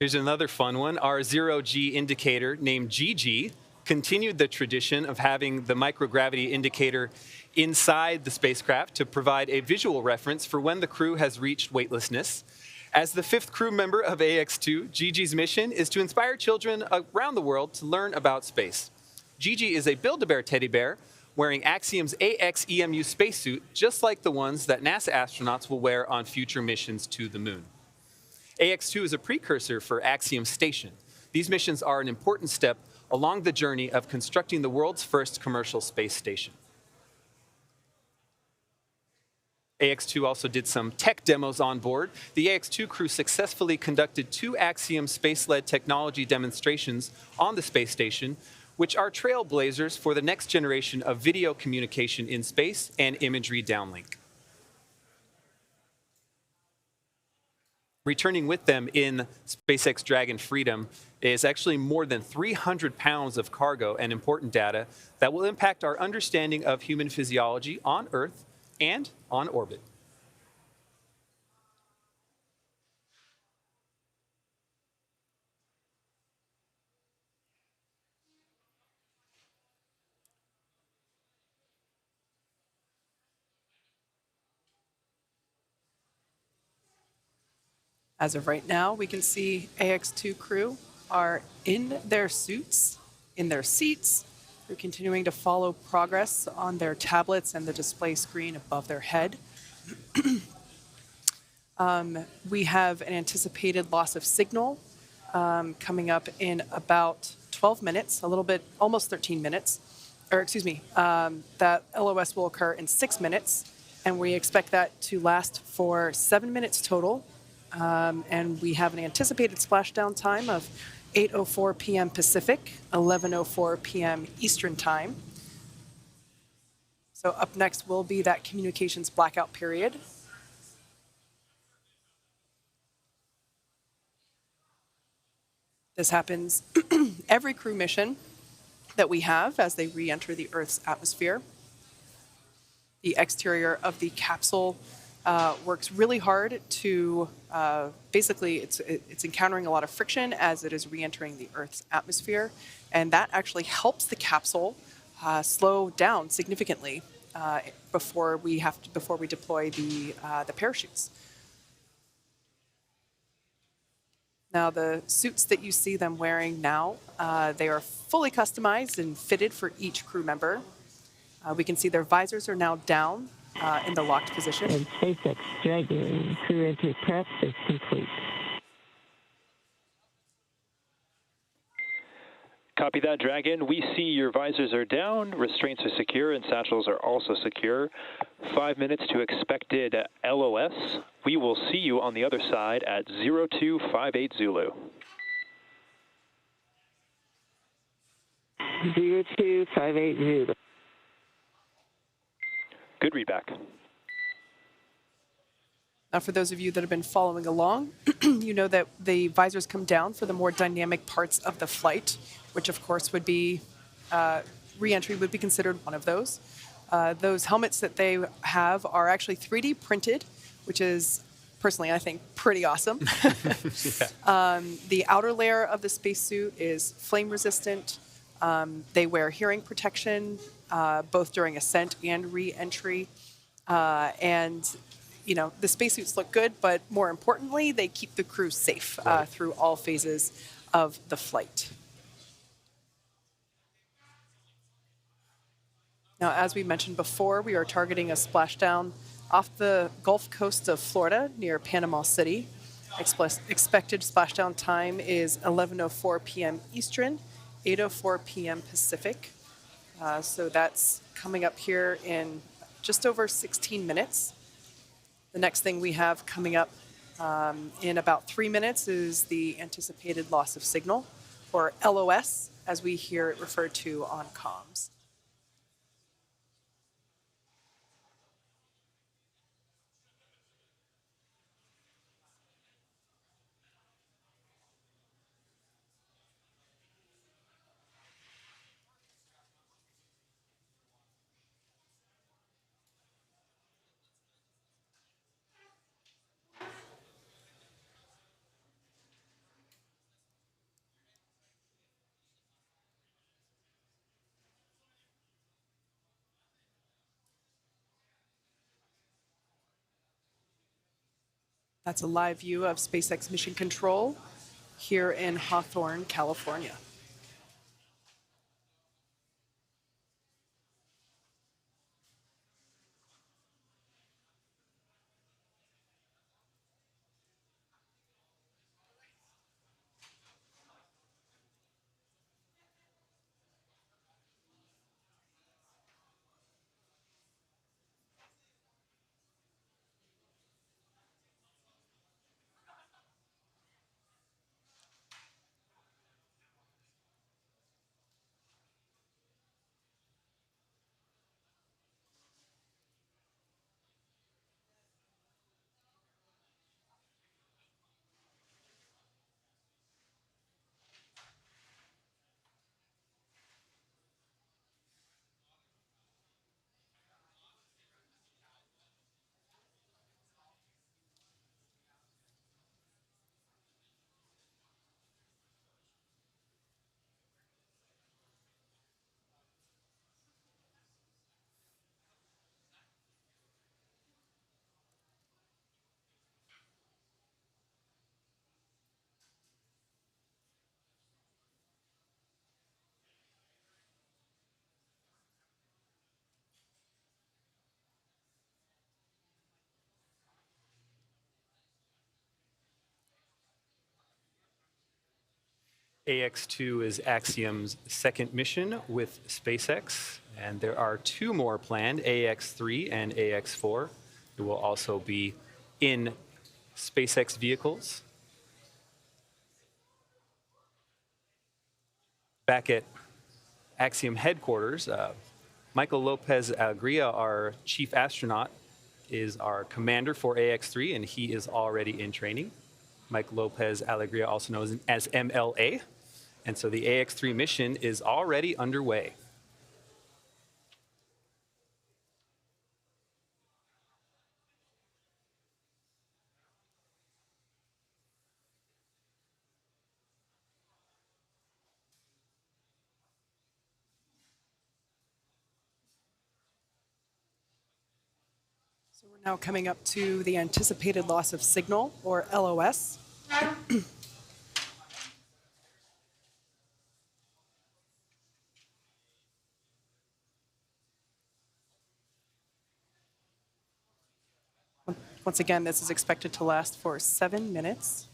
Here's another fun one. Our zero-G indicator, named GG, continued the tradition of having the microgravity indicator inside the spacecraft to provide a visual reference for when the crew has reached weightlessness. As the 5th crew member of Ax-2, Gigi's mission is to inspire children around the world to learn about space. Gigi is a Build-A-Bear teddy bear wearing Axiom's AX-EMU spacesuit, just like the ones that NASA astronauts will wear on future missions to the moon. Ax-2 is a precursor for Axiom Station. These missions are an important step along the journey of constructing the world's first commercial space station. Ax-2 also did some tech demos on board. The Ax-2 crew successfully conducted 2 Axiom space-led technology demonstrations on the space station, which are trailblazers for the next generation of video communication in space and imagery downlink. Returning with them in SpaceX Dragon Freedom is actually more than 300 pounds of cargo and important data that will impact our understanding of human physiology on Earth and on orbit. As of right now, we can see Ax-2 crew are in their suits, in their seats. They're continuing to follow progress on their tablets and the display screen above their head. We have an anticipated loss of signal coming up in about 12 minutes, a little bit, almost 13 minutes. Or excuse me, that LOS will occur in 6 minutes, and we expect that to last for 7 minutes total. And we have an anticipated splashdown time of 8:04 p.m. Pacific, 11:04 p.m. Eastern Time. So up next will be that communications blackout period. This happens every crew mission that we have as they re-enter the Earth's atmosphere. The exterior of the capsule works really hard to, basically it's encountering a lot of friction as it is re-entering the Earth's atmosphere, and that actually helps the capsule slow down significantly before we deploy the parachutes. Now, the suits that you see them wearing now, they are fully customized and fitted for each crew member. We can see their visors are now down in the locked position. And SpaceX Dragon crew entry prep is complete. Copy that, Dragon. We see your visors are down, restraints are secure, and satchels are also secure. 5 minutes to expected LOS. We will see you on the other side at 0258 Zulu. 0258 Zulu. Good readback. Now, for those of you that have been following along, you know that the visors come down for the more dynamic parts of the flight, which of course would be, re-entry would be considered one of those. Those helmets that they have are actually 3D printed, which is, personally, I think, pretty awesome. The outer layer of the spacesuit is flame resistant. They wear hearing protection, both during ascent and re-entry. And you know, the spacesuits look good, but more importantly, they keep the crew safe through all phases of the flight. Now, as we mentioned before, we are targeting a splashdown off the Gulf Coast of Florida near Panama City. Expected splashdown time is 11:04 p.m. Eastern, 8:04 p.m. Pacific. So that's coming up here in just over 16 minutes. The next thing we have coming up in about 3 minutes is the anticipated loss of signal, or LOS, as we hear it referred to on comms. That's a live view of SpaceX Mission Control here in Hawthorne, California. AX-2 is Axiom's second mission with SpaceX, and there are 2 more planned, AX-3 and AX-4. It will also be in SpaceX vehicles. Back at Axiom headquarters, Michael Lopez Alegria, our chief astronaut, is our commander for AX-3, and he is already in training. Mike Lopez Alegria, also known as MLA. And so the AX-3 mission is already underway. So we're now coming up to the anticipated loss of signal, or LOS. Once again, this is expected to last for 7 minutes.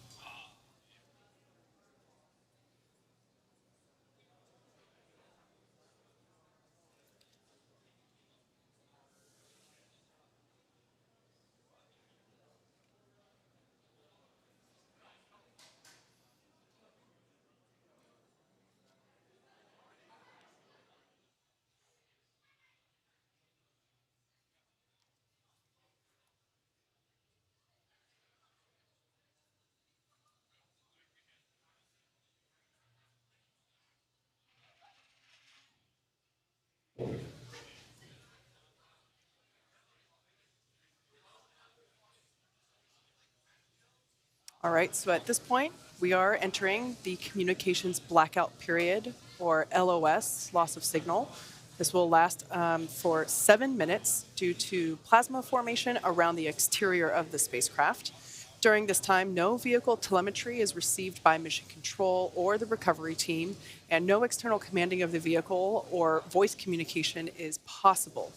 All right, so at this point, we are entering the communications blackout period, or LOS, loss of signal. This will last for 7 minutes due to plasma formation around the exterior of the spacecraft. During this time, no vehicle telemetry is received by mission control or the recovery team, and no external commanding of the vehicle or voice communication is possible.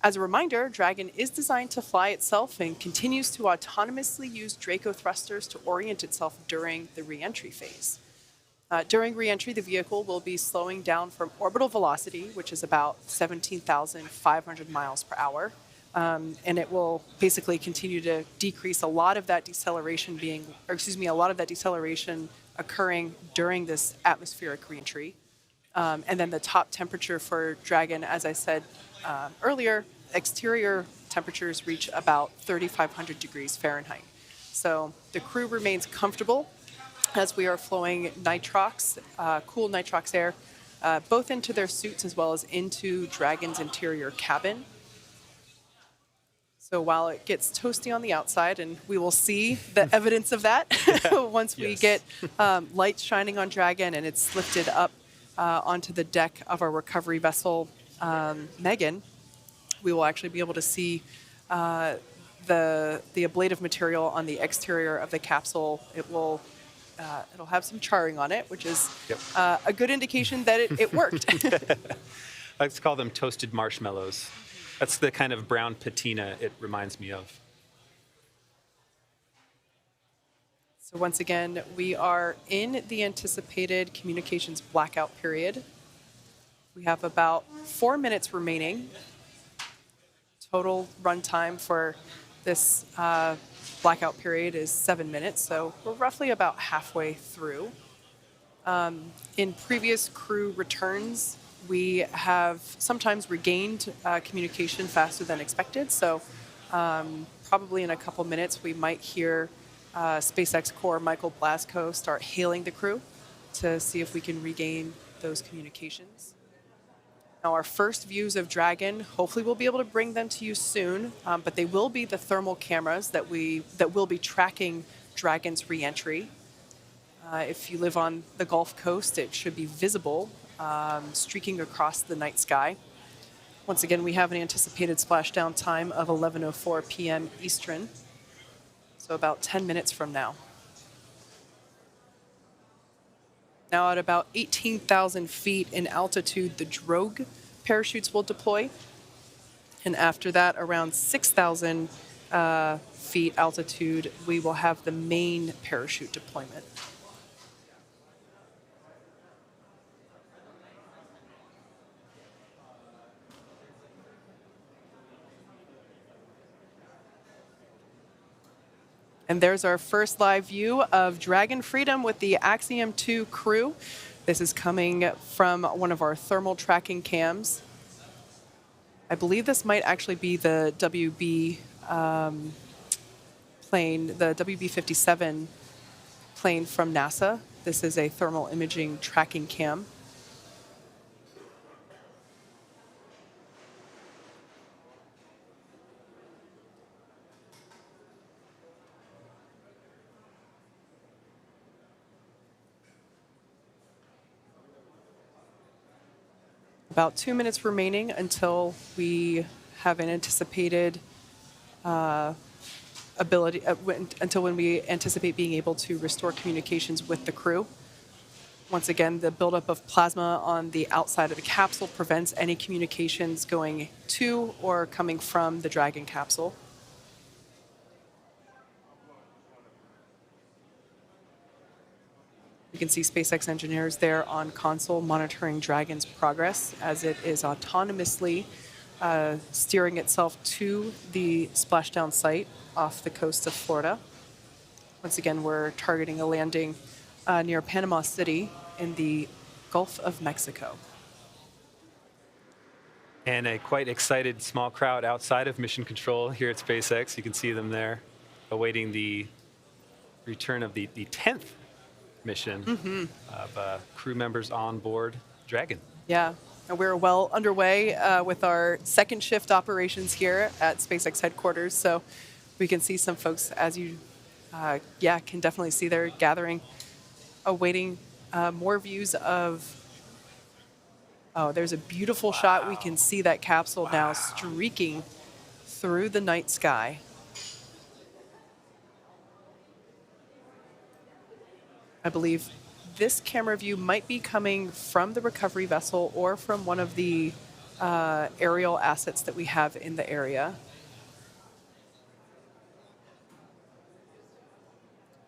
As a reminder, Dragon is designed to fly itself and continues to autonomously use Draco thrusters to orient itself during the re-entry phase. During re-entry, the vehicle will be slowing down from orbital velocity, which is about 17,500 miles per hour, and it will basically continue to decrease a lot of that deceleration occurring during this atmospheric re-entry. And then the top temperature for Dragon, as I said earlier, exterior temperatures reach about 3,500 degrees Fahrenheit. So the crew remains comfortable as we are flowing nitrox, cool nitrox air, both into their suits as well as into Dragon's interior cabin. So while it gets toasty on the outside, and we will see the evidence of that once we get lights shining on Dragon and it's lifted up onto the deck of our recovery vessel, Megan, we will actually be able to see the ablative material on the exterior of the capsule. It'll have some charring on it, which is a good indication that it worked. Let's call them toasted marshmallows. That's the kind of brown patina it reminds me of. So once again, we are in the anticipated communications blackout period. We have about 4 minutes remaining. Total runtime for this blackout period is 7 minutes, so we're roughly about halfway through. In previous crew returns, we have sometimes regained communication faster than expected, so probably in a couple minutes we might hear SpaceX core Michael Blasco start hailing the crew to see if we can regain those communications. Now, our first views of Dragon, hopefully we'll be able to bring them to you soon, but they will be the thermal cameras that will be tracking Dragon's re-entry. If you live on the Gulf Coast, it should be visible, streaking across the night sky. Once again, we have an anticipated splashdown time of 11:04 p.m. Eastern, so about 10 minutes from now. Now at about 18,000 feet in altitude, the drogue parachutes will deploy. And after that, around 6,000 feet altitude, we will have the main parachute deployment. And there's our first live view of Dragon Freedom with the Axiom 2 crew. This is coming from one of our thermal tracking cams. I believe this might actually be the WB plane, the WB-57 plane from NASA. This is a thermal imaging tracking cam. About 2 minutes remaining until we have an anticipated until when we anticipate being able to restore communications with the crew. Once again, the buildup of plasma on the outside of the capsule prevents any communications going to or coming from the Dragon capsule. You can see SpaceX engineers there on console monitoring Dragon's progress as it is autonomously steering itself to the splashdown site off the coast of Florida. Once again, we're targeting a landing near Panama City in the Gulf of Mexico. And a quite excited small crowd outside of Mission Control here at SpaceX. You can see them there awaiting the return of the 10th mission of crew members on board Dragon. Yeah, and we're well underway with our second shift operations here at SpaceX headquarters. So we can see some folks, as you, can definitely see they're gathering, awaiting more views of. Oh, there's a beautiful shot. We can see that capsule now streaking through the night sky. I believe this camera view might be coming from the recovery vessel or from one of the aerial assets that we have in the area.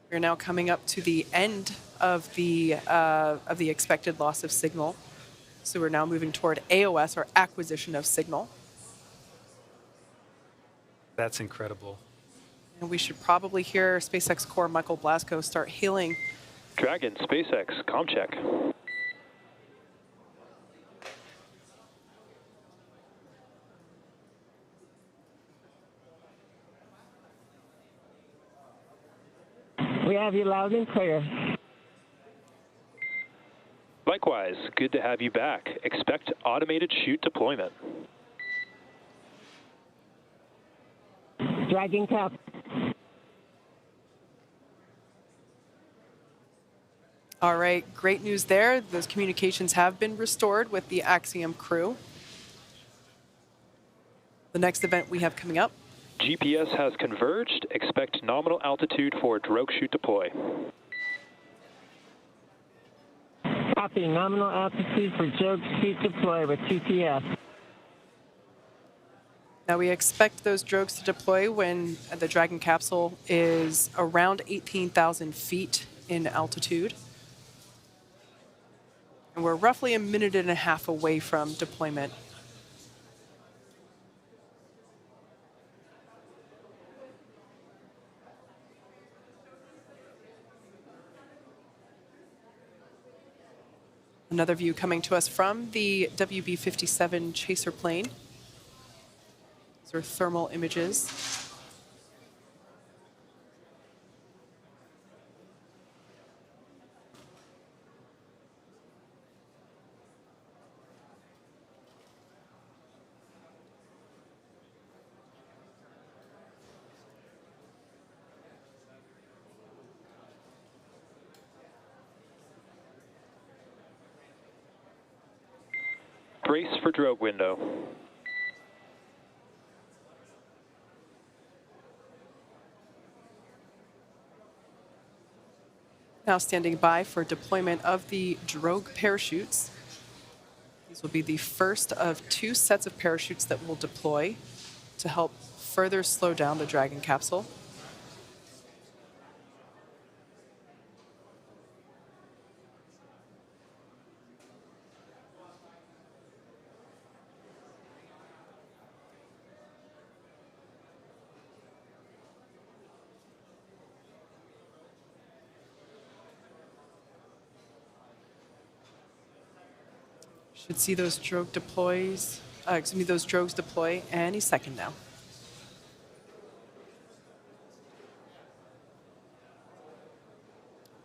We're now coming up to the end of the expected loss of signal. So we're now moving toward AOS, or acquisition of signal. That's incredible. And we should probably hear SpaceX core Michael Blasco start hailing Dragon, SpaceX, comm check. We have you loud and clear. Likewise, good to have you back. Expect automated chute deployment. Dragon cap. All right, great news there. Those communications have been restored with the Axiom crew. The next event we have coming up. GPS has converged. Expect nominal altitude for drogue chute deploy. Copy. Nominal altitude for drogue chute deploy with GPS. Now we expect those drogues to deploy when the Dragon capsule is around 18,000 feet in altitude. And we're roughly a minute and a half away from deployment. Another view coming to us from the WB-57 chaser plane. These are thermal images. Brace for drogue window. Now standing by for deployment of the drogue parachutes. These will be the first of 2 sets of parachutes that will deploy to help further slow down the Dragon capsule. Should see those drogue deploys, those drogues deploy any second now.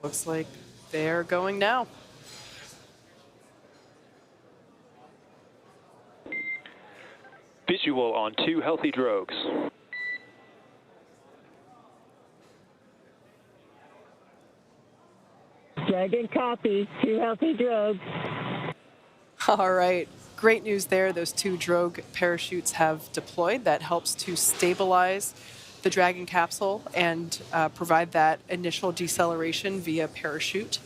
Looks like they're going now. Visual on 2 healthy drogues. Dragon copy. 2 healthy drogues. All right. Great news there. Those 2 drogue parachutes have deployed. That helps to stabilize the Dragon capsule and provide that initial deceleration via parachute.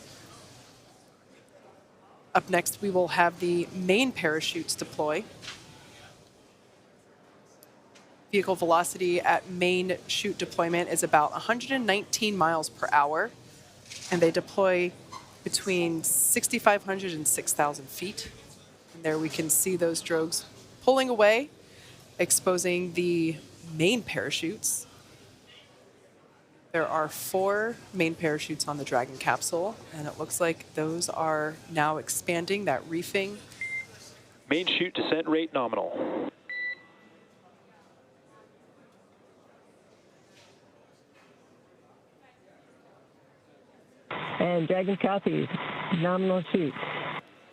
Up next, we will have the main parachutes deploy. Vehicle velocity at main chute deployment is about 119 miles per hour, and they deploy between 6,500 and 6,000 feet. And there we can see those drogues pulling away, exposing the main parachutes. There are 4 main parachutes on the Dragon capsule, and it looks like those are now expanding, that reefing. Main chute descent rate nominal. And Dragon copies. Nominal chute.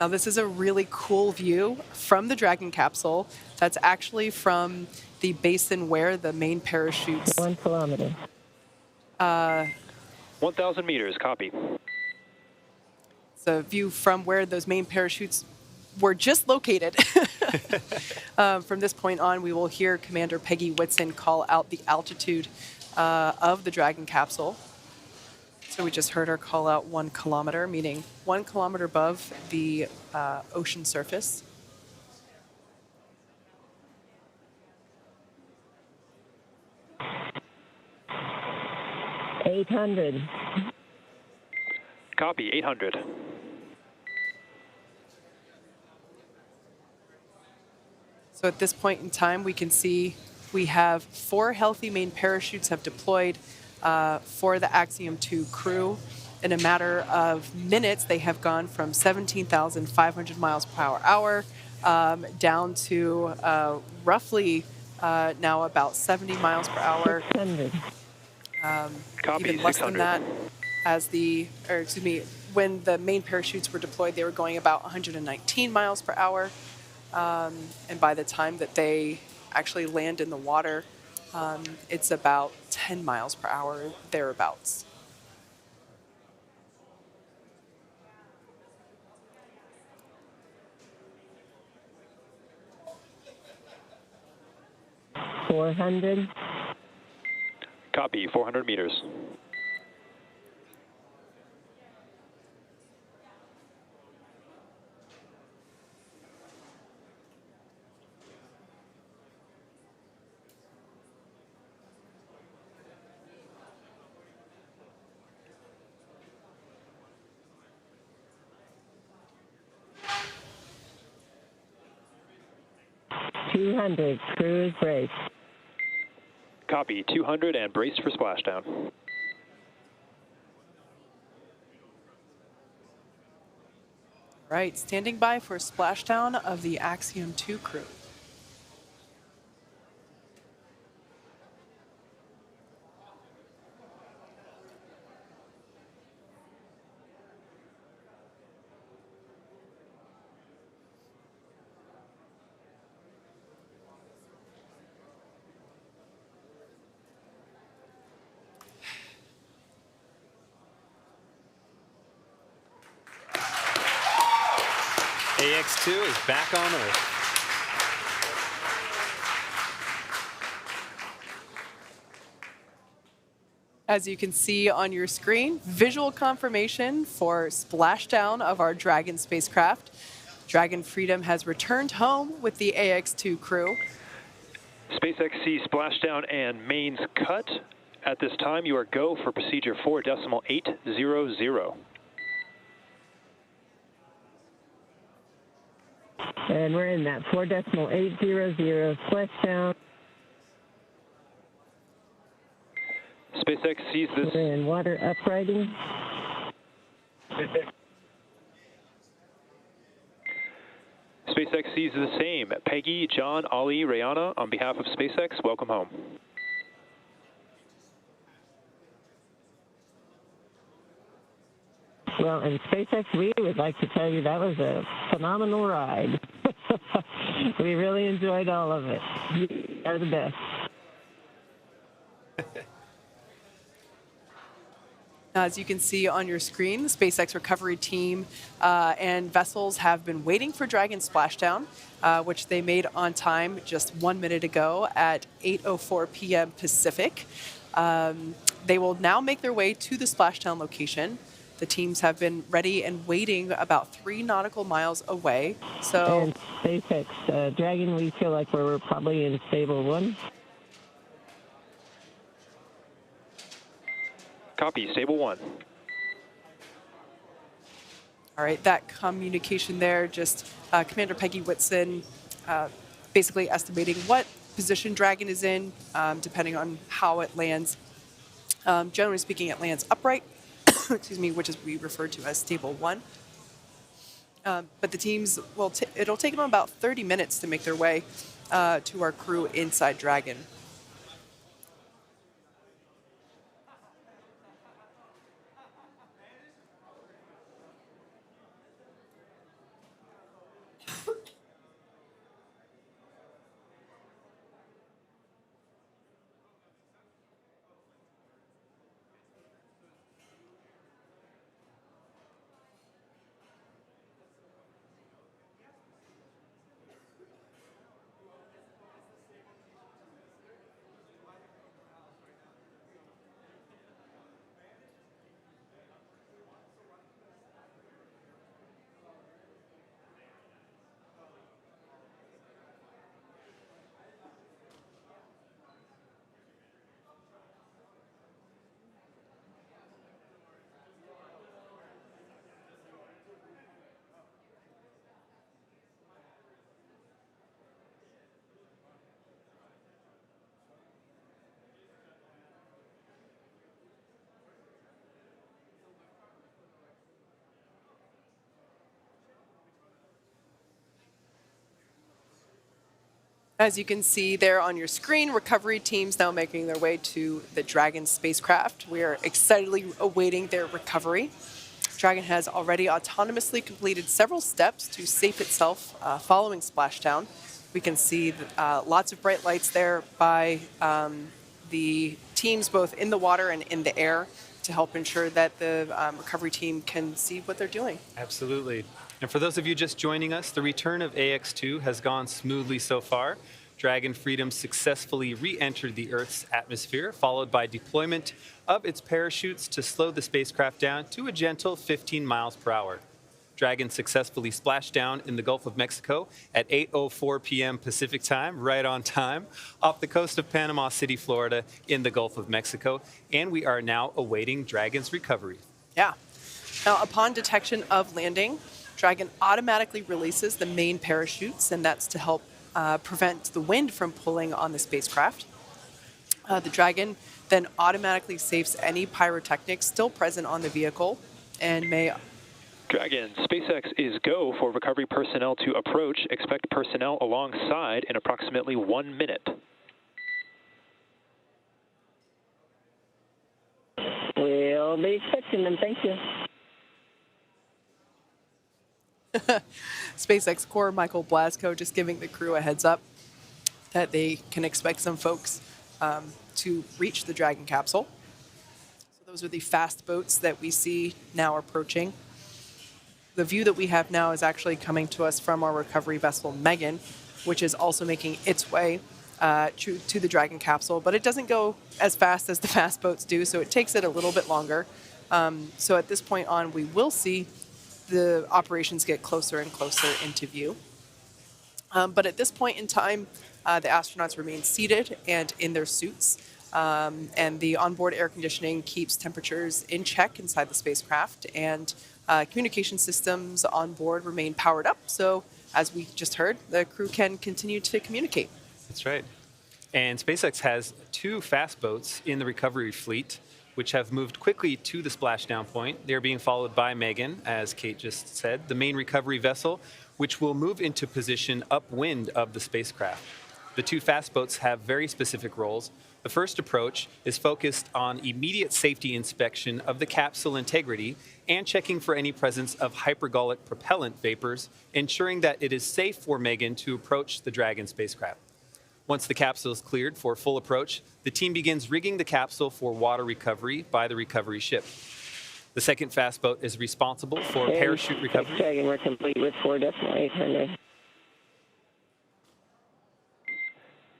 Now this is a really cool view from the Dragon capsule. That's actually from the basin where the main parachutes... 1 kilometer. 1,000 meters, copy. It's a view from where those main parachutes were just located. From this point on, we will hear Commander Peggy Whitson call out the altitude of the Dragon capsule. So we just heard her call out 1 kilometer, meaning 1 kilometer above the ocean surface. $800. Copy, 800. So at this point in time, we can see we have 4 healthy main parachutes have deployed for the Axiom-2 crew. In a matter of minutes, they have gone from 17,500 miles per hour down to roughly now about 70 miles per hour. 600. Copy, Even less 600. than that, when the main parachutes were deployed, they were going about 119 miles per hour. And by the time that they actually land in the water, it's about 10 miles per hour, thereabouts. $400. Copy, 400 meters. $200. Crew is braced. Copy, 200 and braced for splashdown. Right, standing by for splashdown of the Axiom-2 crew. Ax-2 is back on Earth. As you can see on your screen, visual confirmation for splashdown of our Dragon spacecraft. Dragon Freedom has returned home with the Ax-2 crew. SpaceX C splashdown and mains cut. At this time, you are go for procedure 4.800. And we're in that 4.800 splashdown. SpaceX sees this. We're in water uprighting. SpaceX sees the same. Peggy, John, Ali, Rayana, on behalf of SpaceX, welcome home. Well, in SpaceX, we would like to tell you that was a phenomenal ride. We really enjoyed all of it. You are the best. As you can see on your screen, the SpaceX recovery team and vessels have been waiting for Dragon splashdown, which they made on time just 1 minute ago at 8:04 p.m. Pacific. They will now make their way to the splashdown location. The teams have been ready and waiting about 3 nautical miles away. So, And SpaceX, Dragon, we feel like we're probably in stable 1. Copy, stable 1. all right, that communication there, just Commander Peggy Whitson basically estimating what position Dragon is in, depending on how it lands. Generally speaking, it lands upright, excuse me, which is we refer to as stable 1. But the teams will it'll take them about 30 minutes to make their way to our crew inside Dragon. As you can see there on your screen, recovery teams now making their way to the Dragon spacecraft. We are excitedly awaiting their recovery. Dragon has already autonomously completed several steps to safe itself following splashdown. We can see lots of bright lights there by the teams both in the water and in the air to help ensure that the recovery team can see what they're doing. Absolutely. And for those of you just joining us, the return of Ax-2 has gone smoothly so far. Dragon Freedom successfully re-entered the Earth's atmosphere, followed by deployment of its parachutes to slow the spacecraft down to a gentle 15 miles per hour. Dragon successfully splashed down in the Gulf of Mexico at 8:04 p.m. Pacific time, right on time, off the coast of Panama City, Florida, in the Gulf of Mexico, and we are now awaiting Dragon's recovery. Yeah. Now, upon detection of landing, Dragon automatically releases the main parachutes, and that's to help prevent the wind from pulling on the spacecraft. The Dragon then automatically safes any pyrotechnics still present on the vehicle and may... Dragon, SpaceX is go for recovery personnel to approach. Expect personnel alongside in approximately 1 minute. We'll be expecting them. Thank you. SpaceX core Michael Blasco just giving the crew a heads up that they can expect some folks to reach the Dragon capsule. So those are the fast boats that we see now approaching. The view that we have now is actually coming to us from our recovery vessel, Megan, which is also making its way to the Dragon capsule, but it doesn't go as fast as the fast boats do, so it takes it a little bit longer. So at this point on, we will see the operations get closer and closer into view. But at this point in time, the astronauts remain seated and in their suits, and the onboard air conditioning keeps temperatures in check inside the spacecraft, and communication systems on board remain powered up. So as we just heard, the crew can continue to communicate. That's right. And SpaceX has 2 fast boats in the recovery fleet, which have moved quickly to the splashdown point. They're being followed by Megan, as Kate just said, the main recovery vessel, which will move into position upwind of the spacecraft. The two fast boats have very specific roles. The first approach is focused on immediate safety inspection of the capsule integrity and checking for any presence of hypergolic propellant vapors, ensuring that it is safe for Megan to approach the Dragon spacecraft. Once the capsule is cleared for full approach, the team begins rigging the capsule for water recovery by the recovery ship. The second fast boat is responsible for parachute recovery. Dragon, we're complete with 4.8 Henry.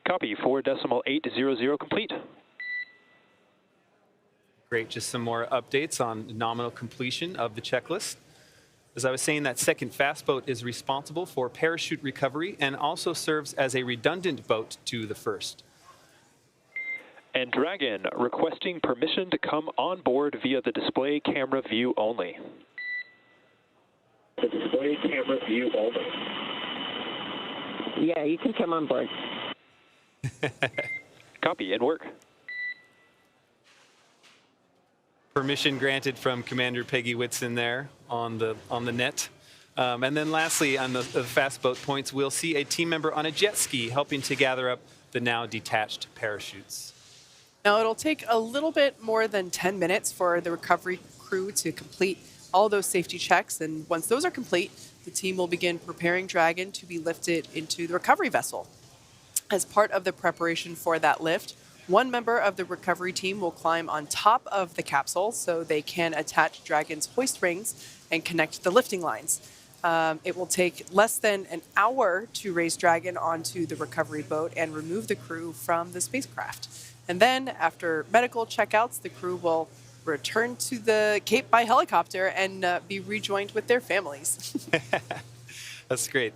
Copy, 4.800 complete. Great, just some more updates on nominal completion of the checklist. As I was saying, that second fast boat is responsible for parachute recovery and also serves as a redundant boat to the first. And Dragon, requesting permission to come on board via the display camera view only. The display camera view only. Yeah, you can come on board. Copy, and work. Permission granted from Commander Peggy Whitson there on the net. And then lastly, on the fast boat points, we'll see a team member on a jet ski helping to gather up the now detached parachutes. Now, it'll take a little bit more than 10 minutes for the recovery crew to complete all those safety checks. And once those are complete, the team will begin preparing Dragon to be lifted into the recovery vessel. As part of the preparation for that lift, one member of the recovery team will climb on top of the capsule so they can attach Dragon's hoist rings and connect the lifting lines. It will take less than an hour to raise Dragon onto the recovery boat and remove the crew from the spacecraft. And then, after medical checkouts, the crew will return to the Cape by helicopter and be rejoined with their families. That's great.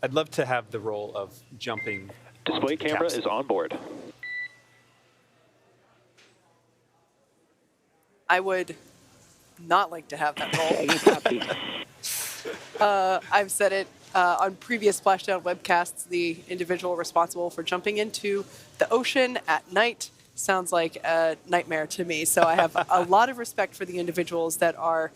I'd love to have the role of jumping. Display camera is on board. I would not like to have that role. I've said it on previous Splashdown webcasts, the individual responsible for jumping into the ocean at night sounds like a nightmare to me. So I have a lot of respect for the individuals that are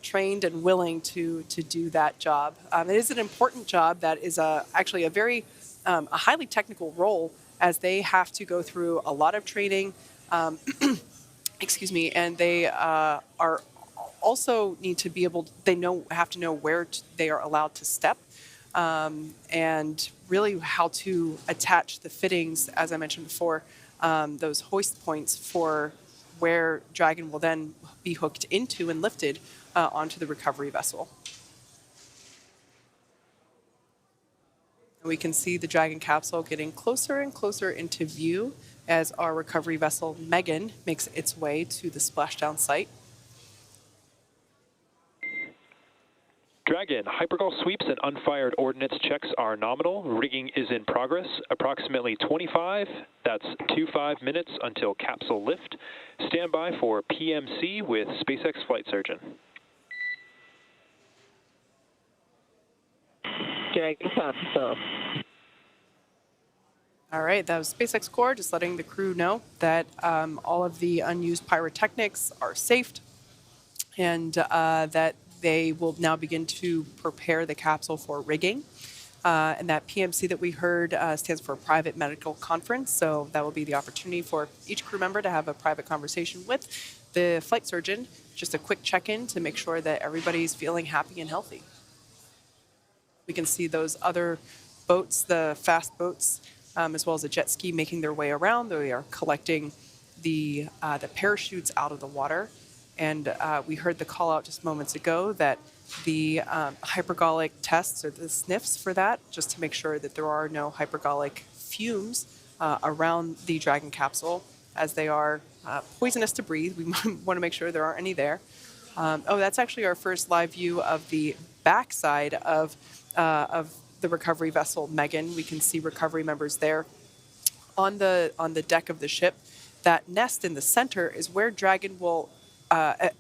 trained and willing to do that job. It is an important job that is actually a very a highly technical role, as they have to go through a lot of training, excuse me, and they are also need to be able, have to know where they are allowed to step, and really how to attach the fittings, as I mentioned before, those hoist points for where Dragon will then be hooked into and lifted onto the recovery vessel. We can see the Dragon capsule getting closer and closer into view as our recovery vessel, Megan, makes its way to the splashdown site. Dragon, hypergol sweeps and unfired ordnance checks are nominal. Rigging is in progress. Approximately 25, that's 25 minutes until capsule lift. Stand by for PMC with SpaceX flight surgeon. Dragon capsule. All right, that was SpaceX Core, just letting the crew know that all of the unused pyrotechnics are saved, and that they will now begin to prepare the capsule for rigging. And that PMC that we heard stands for Private Medical Conference, so that will be the opportunity for each crew member to have a private conversation with the flight surgeon, just a quick check-in to make sure that everybody's feeling happy and healthy. We can see those other boats, the fast boats, as well as a jet ski, making their way around. They are collecting the parachutes out of the water. And we heard the call out just moments ago that the hypergolic tests, or the sniffs for that, just to make sure that there are no hypergolic fumes around the Dragon capsule, as they are poisonous to breathe. We want to make sure there aren't any there. Oh, that's actually our first live view of the backside of the recovery vessel, Megan. We can see recovery members there on the deck of the ship. That nest in the center is where Dragon will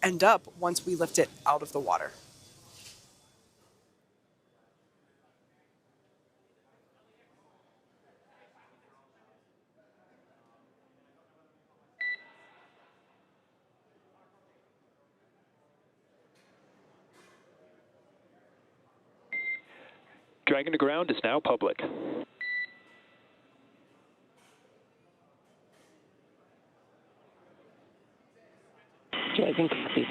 end up once we lift it out of the water. Dragon to ground is now public. Dragon copies.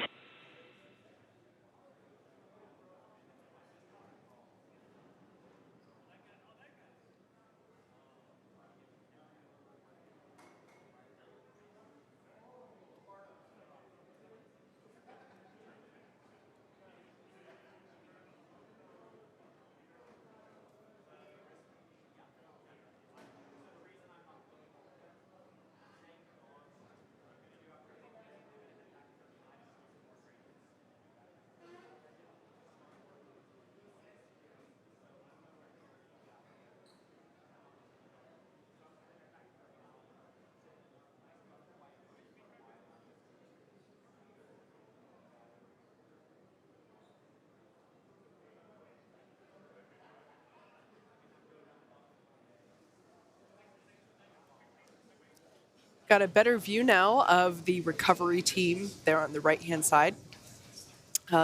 Got a better view now of the recovery team there on the right-hand side,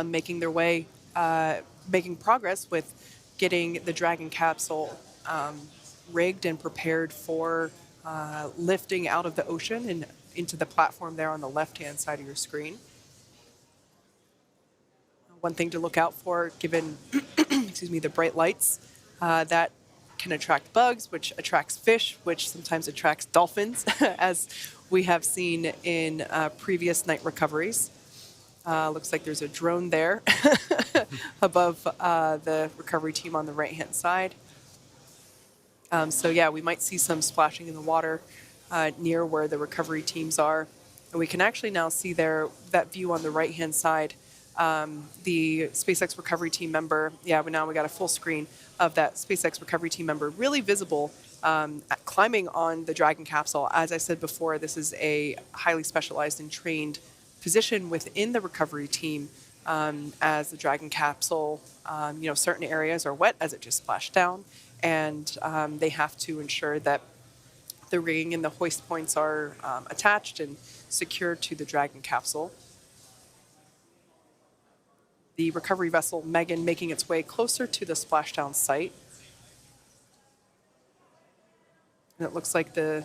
making their way, making progress with getting the Dragon capsule rigged and prepared for lifting out of the ocean and into the platform there on the left-hand side of your screen. One thing to look out for, given excuse me, the bright lights, that can attract bugs, which attracts fish, which sometimes attracts dolphins, as we have seen in previous night recoveries. Looks like there's a drone there above the recovery team on the right-hand side. So yeah, we might see some splashing in the water near where the recovery teams are. And we can actually now see there, that view on the right-hand side, the SpaceX recovery team member. Yeah, but now we got a full screen of that SpaceX recovery team member, really visible, climbing on the Dragon capsule. As I said before, this is a highly specialized and trained position within the recovery team, as the Dragon capsule, certain areas are wet as it just splashed down, and they have to ensure that the rigging and the hoist points are attached and secured to the Dragon capsule. The recovery vessel Megan making its way closer to the splashdown site. And it looks like the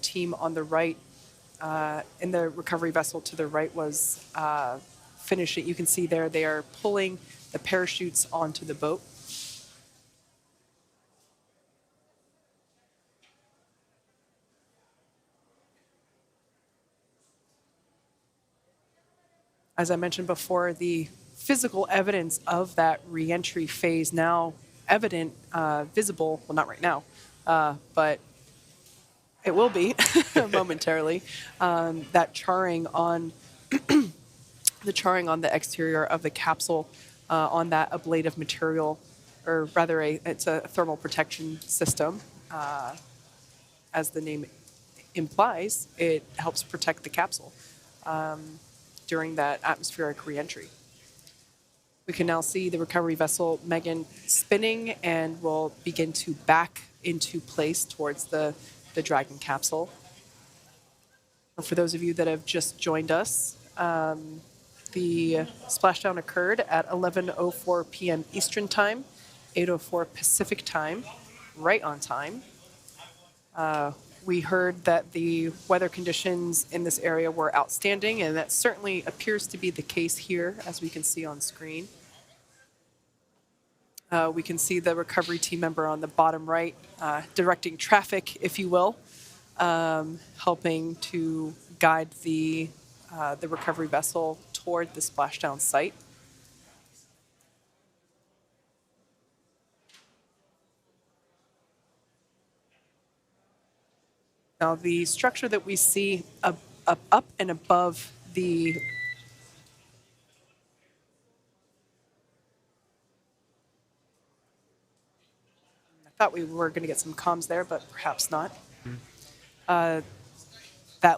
team on the right, in the recovery vessel to the right, was finishing. You can see there they are pulling the parachutes onto the boat. As I mentioned before, the physical evidence of that reentry phase now evident, visible, well, not right now, but it will be momentarily, that charring on the charring on the exterior of the capsule, on that ablative material, or rather it's a thermal protection system. As the name implies, it helps protect the capsule during that atmospheric reentry. We can now see the recovery vessel Megan spinning and will begin to back into place towards the Dragon capsule. And for those of you that have just joined us, the splashdown occurred at 11:04 p.m. Eastern Time, 8:04 Pacific Time, right on time. We heard that the weather conditions in this area were outstanding, and that certainly appears to be the case here, as we can see on screen. We can see the recovery team member on the bottom right, directing traffic, if you will, helping to guide the recovery vessel toward the splashdown site. Now, the structure that we see up and above the I thought we were going to get some comms there, but perhaps not. That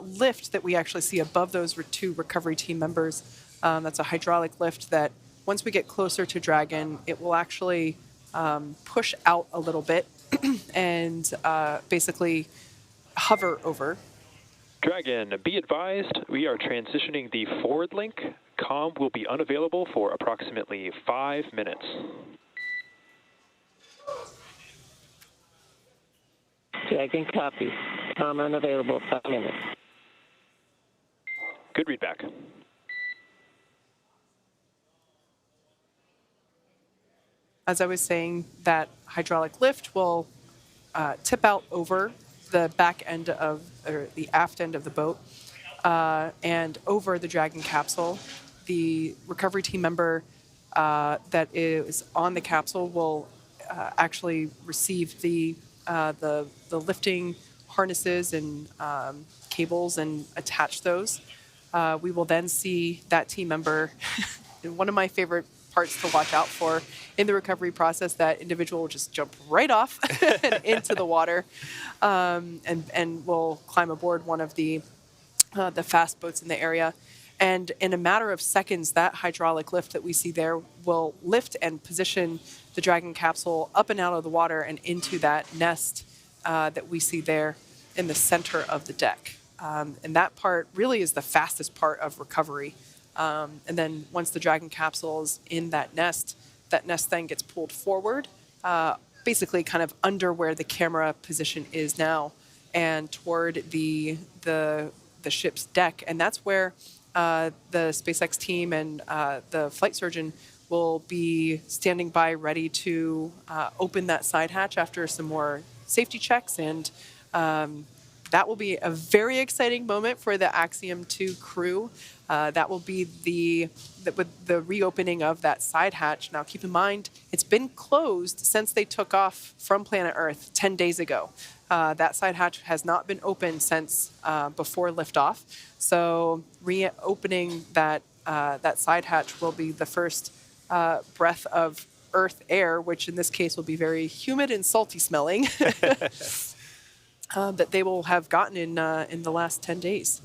lift that we actually see above those two recovery team members, that's a hydraulic lift that once we get closer to Dragon, it will actually push out a little bit and basically hover over. Dragon, be advised, we are transitioning the forward link. Comm will be unavailable for approximately 5 minutes. Dragon copy. Comment available 5 minutes. Good readback. As I was saying, that hydraulic lift will tip out over the back end of, or the aft end of the boat, and over the Dragon capsule. The recovery team member that is on the capsule will actually receive the lifting harnesses and cables and attach those. We will then see that team member, one of my favorite parts to watch out for in the recovery process, that individual will just jump right off and into the water, and will climb aboard one of the fast boats in the area. And in a matter of seconds, that hydraulic lift that we see there will lift and position the Dragon capsule up and out of the water and into that nest that we see there in the center of the deck. And that part really is the fastest part of recovery. And then once the Dragon capsule is in that nest then gets pulled forward, basically kind of under where the camera position is now, and toward the ship's deck. And that's where the SpaceX team and the flight surgeon will be standing by ready to open that side hatch after some more safety checks. And that will be a very exciting moment for the Axiom 2 crew. That will be with the reopening of that side hatch. Now, keep in mind, it's been closed since they took off from planet Earth 10 days ago. That side hatch has not been opened since before liftoff. So reopening that side hatch will be the first breath of Earth air, which in this case will be very humid and salty smelling, that they will have gotten in the last 10 days.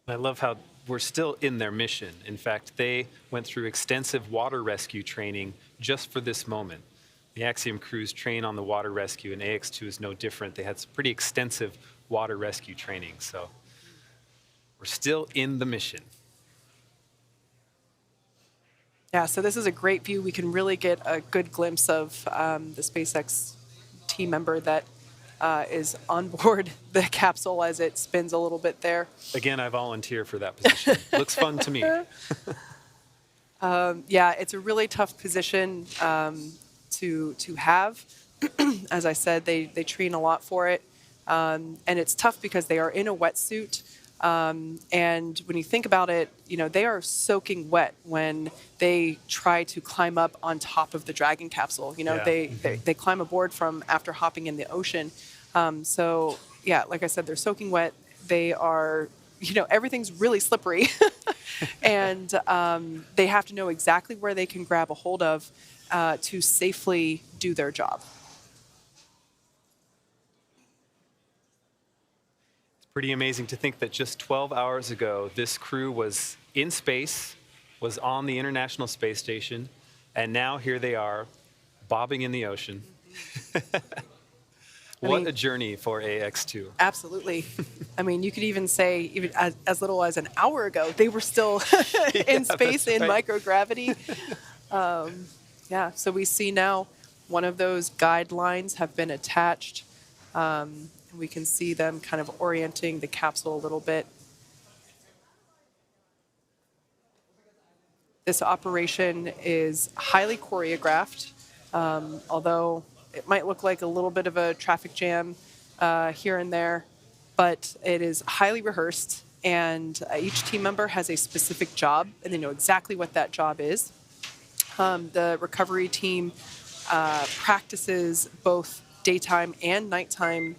I love how we're still in their mission. In fact, they went through extensive water rescue training just for this moment. The Axiom crews train on the water rescue, and Ax-2 is no different. They had some pretty extensive water rescue training, so we're still in the mission. Yeah, so this is a great view. We can really get a good glimpse of the SpaceX team member that is on board the capsule as it spins a little bit there. Again, I volunteer for that position. Looks fun to me. Yeah, it's a really tough position to have. As I said, they train a lot for it. And it's tough because they are in a wetsuit. And when you think about it, they are soaking wet when they try to climb up on top of the Dragon capsule. They climb aboard from after hopping in the ocean. So yeah, like I said, they're soaking wet. They are, everything's really slippery. And they have to know exactly where they can grab a hold of to safely do their job. Pretty amazing to think that just 12 hours ago, this crew was in space, was on the International Space Station, and now here they are, bobbing in the ocean. What a journey for Ax-2. Absolutely. I mean, you could even say, even as little as an hour ago, they were still in space in microgravity. Yeah, so we see now one of those guidelines have been attached. We can see them kind of orienting the capsule a little bit. This operation is highly choreographed, although it might look like a little bit of a traffic jam here and there, but it is highly rehearsed, and each team member has a specific job, and they know exactly what that job is. The recovery team practices both daytime and nighttime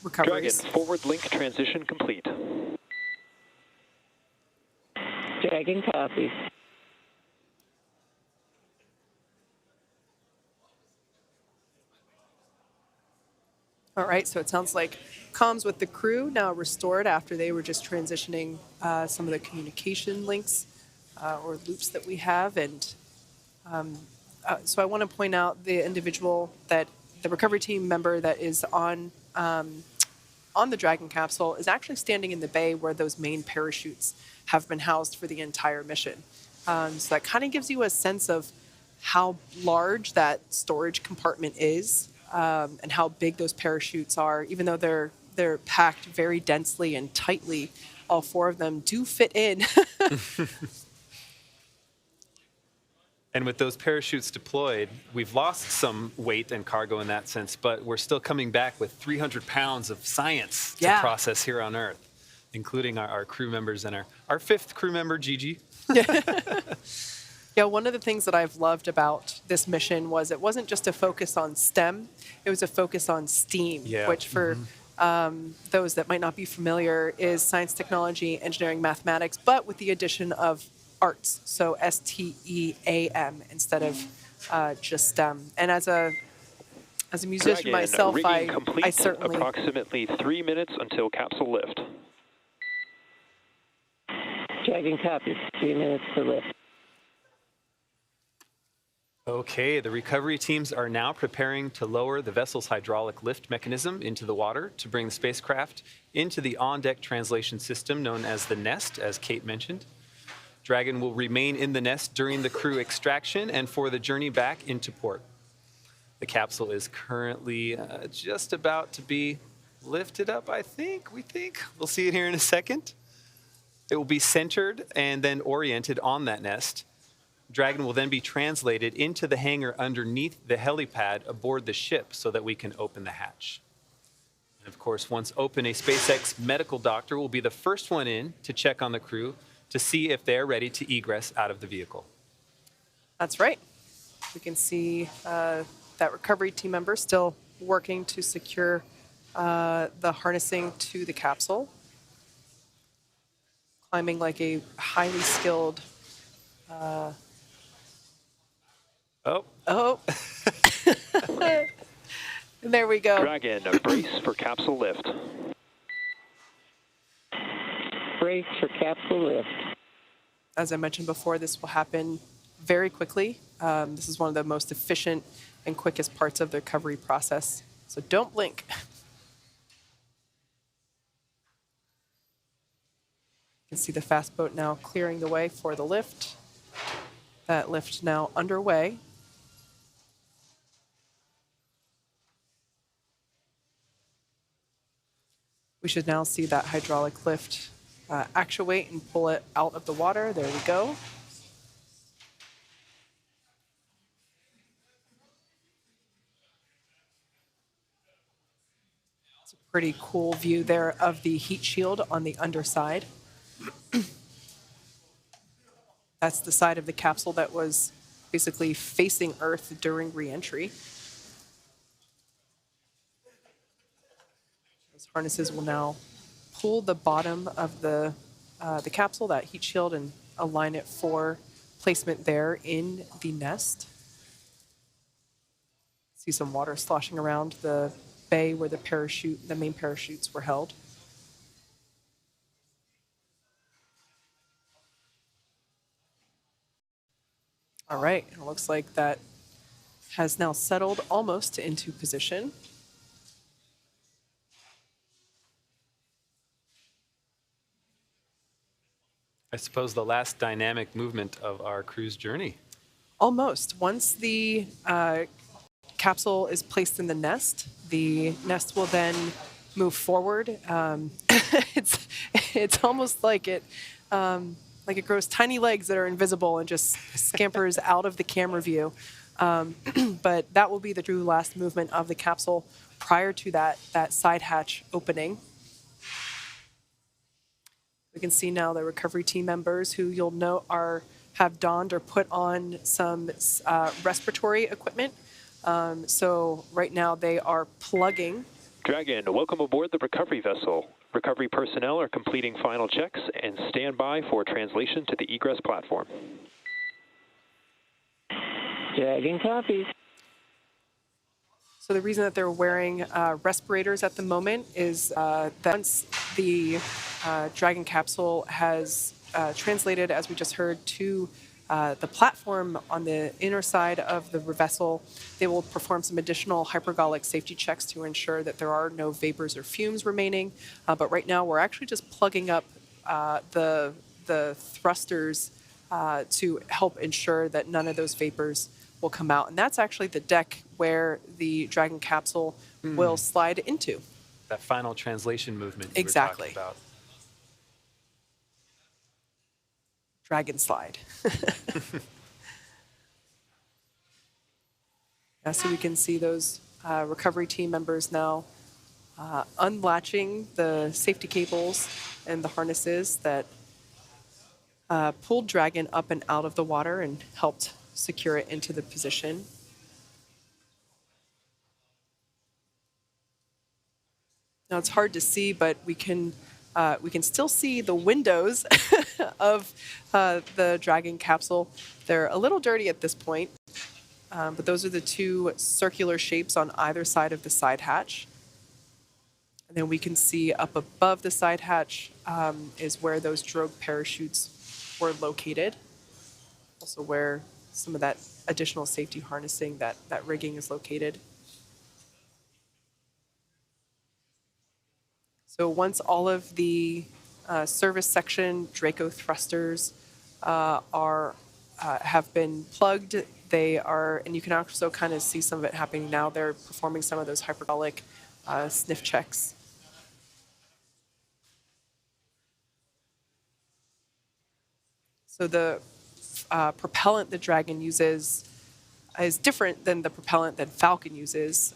recoveries. Dragon, forward link transition complete. Dragon copy. All right, so it sounds like comms with the crew now restored after they were just transitioning some of the communication links or loops that we have. And so I want to point out the individual that the recovery team member that is on the Dragon capsule is actually standing in the bay where those main parachutes have been housed for the entire mission. So that kind of gives you a sense of how large that storage compartment is. and how big those parachutes are. Even though they're packed very densely and tightly, all 4 of them do fit in. And with those parachutes deployed, we've lost some weight and cargo in that sense, but we're still coming back with 300 pounds of science to process here on Earth, including our crew members and our 5th crew member, Gigi. Yeah, one of the things that I've loved about this mission was it wasn't just a focus on STEM, it was a focus on STEAM, which for those that might not be familiar is science, technology, engineering, mathematics, but with the addition of arts, so STEAM instead of just STEM. And as a musician myself, I certainly... Approximately 3 minutes until capsule lift. Dragon copy, 3 minutes to lift. Okay, the recovery teams are now preparing to lower the vessel's hydraulic lift mechanism into the water to bring the spacecraft into the on-deck translation system known as the nest, as Kate mentioned. Dragon will remain in the nest during the crew extraction and for the journey back into port. The capsule is currently just about to be lifted up, we think. We'll see it here in a second. It will be centered and then oriented on that nest. Dragon will then be translated into the hangar underneath the helipad aboard the ship so that we can open the hatch. And of course, once open, a SpaceX medical doctor will be the first one in to check on the crew to see if they're ready to egress out of the vehicle. That's right. We can see that recovery team member still working to secure the harnessing to the capsule. Climbing like a highly skilled... There we go. Dragon, brace for capsule lift. Brace for capsule lift. As I mentioned before, this will happen very quickly. This is one of the most efficient and quickest parts of the recovery process. So don't blink. You can see the fast boat now clearing the way for the lift. That lift now underway. We should now see that hydraulic lift actuate and pull it out of the water. There we go. It's a pretty cool view there of the heat shield on the underside. That's the side of the capsule that was basically facing Earth during re-entry. Those harnesses will now pull the bottom of the capsule, that heat shield, and align it for placement there in the nest. See some water sloshing around the bay where the main parachutes were held. All right, it looks like that has now settled almost into position. I suppose the last dynamic movement of our cruise journey. Almost. Once the capsule is placed in the nest will then move forward. It's almost like it grows tiny legs that are invisible and just scampers out of the camera view. But that will be the true last movement of the capsule prior to that side hatch opening. We can see now the recovery team members who you'll note have donned or put on some respiratory equipment. So right now they are plugging. Dragon, welcome aboard the recovery vessel. Recovery personnel are completing final checks and stand by for translation to the egress platform. Dragon copies. So the reason that they're wearing respirators at the moment is that once the Dragon capsule has translated, as we just heard, to the platform on the inner side of the vessel, they will perform some additional hypergolic safety checks to ensure that there are no vapors or fumes remaining. But right now, we're actually just plugging up the thrusters to help ensure that none of those vapors will come out. And that's actually the deck where the Dragon capsule will slide into. That final translation movement you Exactly. were talking about. Dragon slide. So we can see those recovery team members now unlatching the safety cables and the harnesses that pulled Dragon up and out of the water and helped secure it into the position. Now it's hard to see, but we can still see the windows of the Dragon capsule. They're a little dirty at this point, but those are the two circular shapes on either side of the side hatch. And then we can see up above the side hatch is where those drogue parachutes were located. Also where some of that additional safety harnessing, that rigging is located. So once all of the service section Draco thrusters have been plugged, they are, and you can also kind of see some of it happening now. They're performing some of those hyperbolic sniff checks. So the propellant the Dragon uses is different than the propellant that Falcon uses.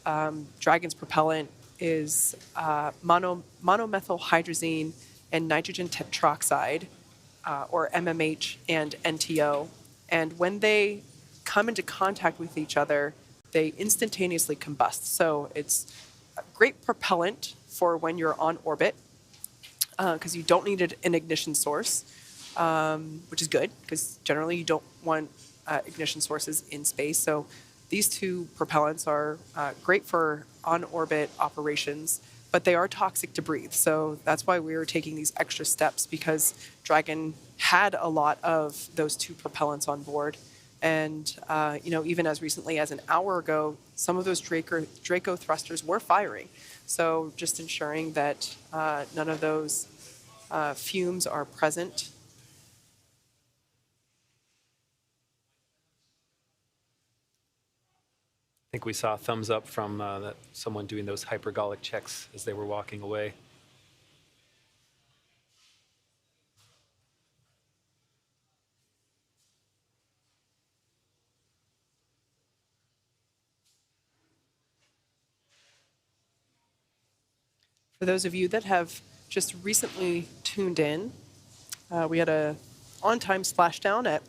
Dragon's propellant is monomethyl hydrazine and nitrogen tetroxide, or MMH and NTO. And when they come into contact with each other, they instantaneously combust. So it's a great propellant for when you're on orbit, because you don't need an ignition source, which is good, because generally you don't want ignition sources in space. So these two propellants are great for on-orbit operations, but they are toxic to breathe. So that's why we were taking these extra steps, because Dragon had a lot of those two propellants on board. And even as recently as an hour ago, some of those Draco thrusters were firing. So just ensuring that none of those fumes are present. I think we saw a thumbs up from someone doing those hypergolic checks as they were walking away. For those of you that have just recently tuned in, we had a on-time splashdown at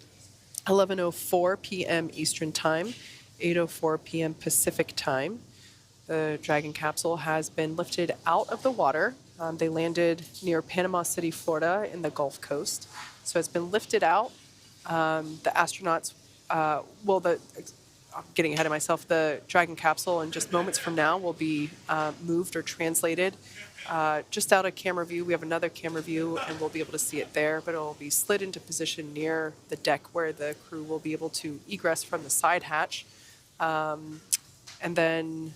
11:04 p.m. Eastern Time, 8:04 p.m. Pacific Time. The Dragon capsule has been lifted out of the water. They landed near Panama City, Florida, in the Gulf Coast. So it's been lifted out. The astronauts, I'm getting ahead of myself, the Dragon capsule in just moments from now will be moved or translated just out of camera view. We have another camera view and we'll be able to see it there, but it will be slid into position near the deck where the crew will be able to egress from the side hatch. And then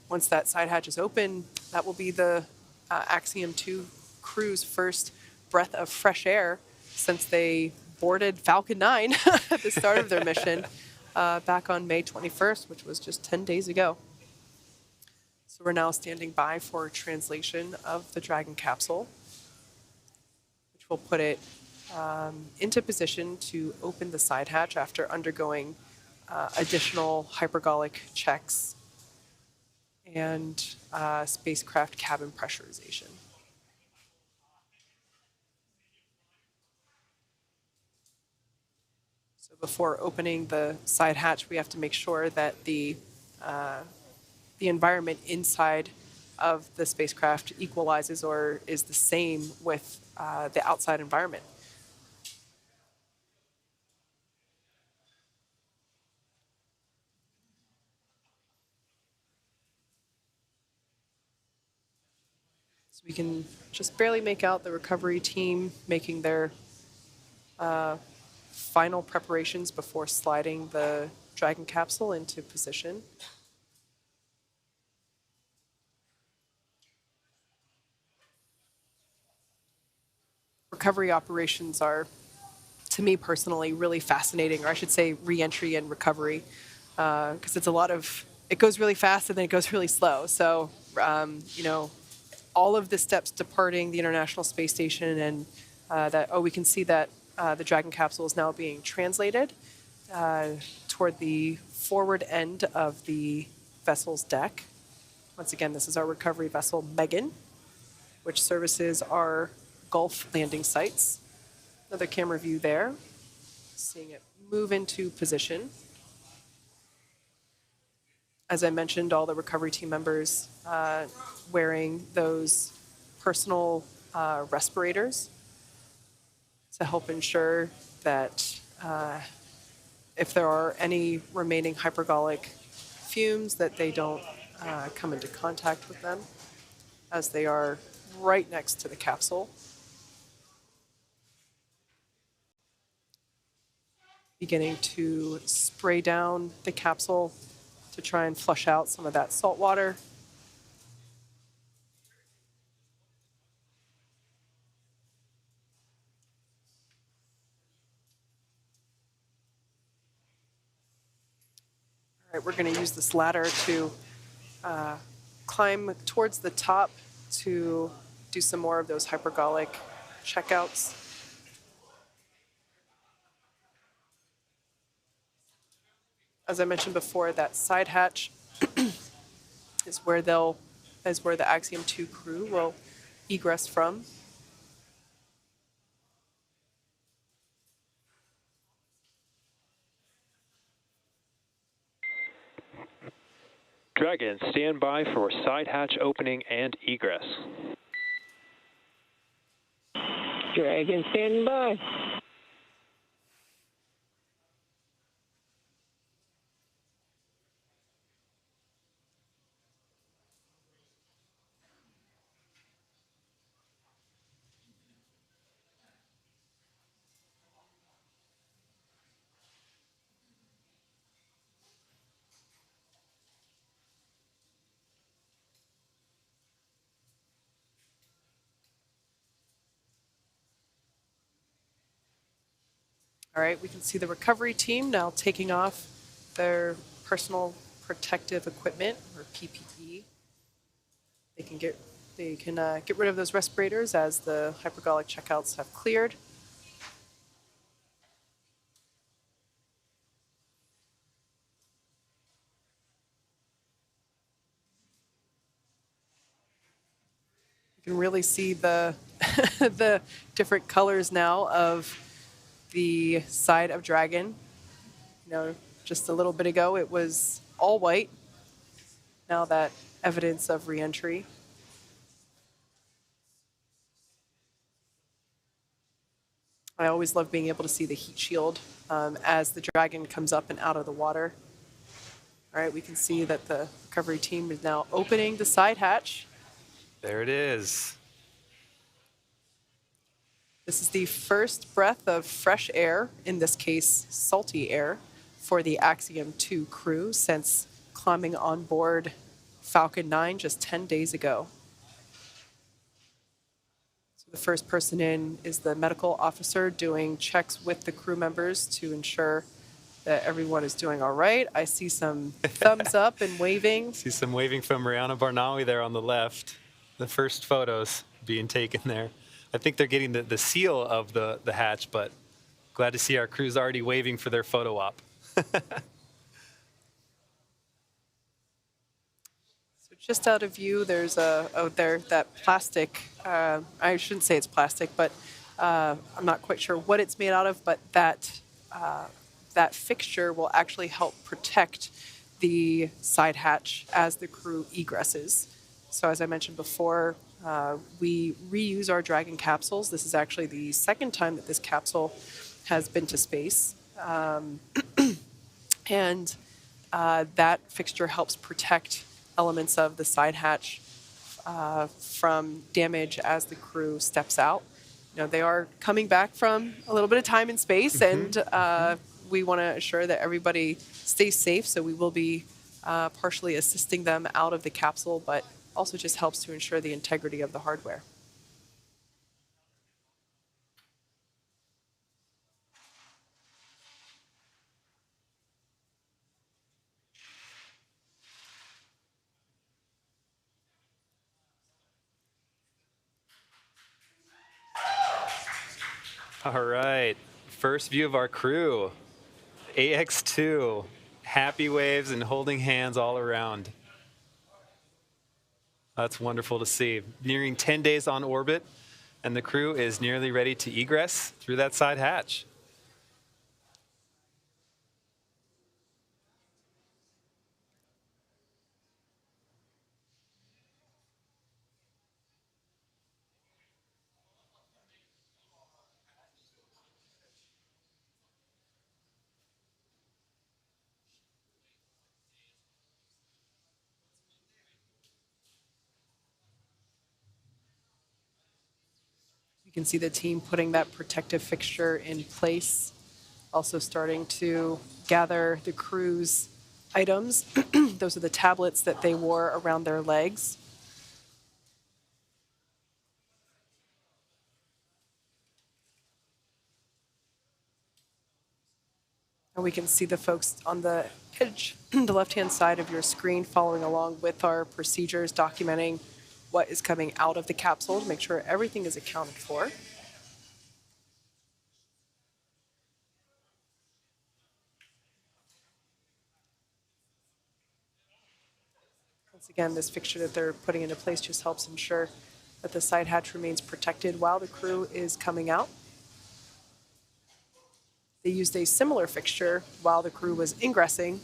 once that side hatch is open, that will be the Axiom-2 crew's first breath of fresh air since they boarded Falcon 9 at the start of their mission back on May 21st, which was just 10 days ago. So we're now standing by for translation of the Dragon capsule, which will put it into position to open the side hatch after undergoing additional hypergolic checks and spacecraft cabin pressurization. So before opening the side hatch, we have to make sure that the environment inside of the spacecraft equalizes or is the same with the outside environment. So we can just barely make out the recovery team making their final preparations before sliding the Dragon capsule into position. Recovery operations are to me personally, really fascinating, or I should say re-entry and recovery, because it's a lot of, it goes really fast and then it goes really slow. So, you know, all of the steps departing the International Space Station and we can see that the Dragon capsule is now being translated toward the forward end of the vessel's deck. Once again, this is our recovery vessel, Megan, which services our Gulf landing sites. Another camera view there, seeing it move into position. As I mentioned, all the recovery team members wearing those personal respirators to help ensure that if there are any remaining hypergolic fumes, that they don't come into contact with them, as they are right next to the capsule. Beginning to spray down the capsule to try and flush out some of that salt water. All right, we're going to use this ladder to climb towards the top to do some more of those hypergolic checkouts. As I mentioned before, that side hatch is where the Axiom-2 crew will egress from. Dragon, stand by for side hatch opening and egress. Dragon, standing by. All right, we can see the recovery team now taking off their personal protective equipment, or PPE. They can get rid of those respirators as the hypergolic checkouts have cleared. You can really see the the different colors now of the side of Dragon. You know, just a little bit ago it was all white. Now that evidence of re-entry. I always love being able to see the heat shield as the Dragon comes up and out of the water. All right, we can see that the recovery team is now opening the side hatch. There it is. This is the first breath of fresh air, in this case, salty air, for the Axiom-2 crew since climbing on board Falcon 9 just 10 days ago. So the first person in is the medical officer doing checks with the crew members to ensure that everyone is doing all right. I see some thumbs up and waving. See some waving from Rihanna Barnawi there on the left. The first photos being taken there. I think they're getting the seal of the hatch, but glad to see our crew's already waving for their photo op. So just out of view, there's that plastic. I shouldn't say it's plastic, but I'm not quite sure what it's made out of, but that fixture will actually help protect the side hatch as the crew egresses. So as I mentioned before, we reuse our Dragon capsules. This is actually the second time that this capsule has been to space. And that fixture helps protect elements of the side hatch from damage as the crew steps out. You know, they are coming back from a little bit of time in space, and we want to assure that everybody stays safe, so we will be partially assisting them out of the capsule, but also just helps to ensure the integrity of the hardware. All right, first view of our crew, Ax-2, happy waves and holding hands all around. That's wonderful to see. Nearing 10 days on orbit, and the crew is nearly ready to egress through that side hatch. You can see the team putting that protective fixture in place, also starting to gather the crew's items. Those are the tablets that they wore around their legs. And we can see the folks on the edge, the left-hand side of your screen, following along with our procedures, documenting what is coming out of the capsule to make sure everything is accounted for. Once again, this fixture that they're putting into place just helps ensure that the side hatch remains protected while the crew is coming out. They used a similar fixture while the crew was ingressing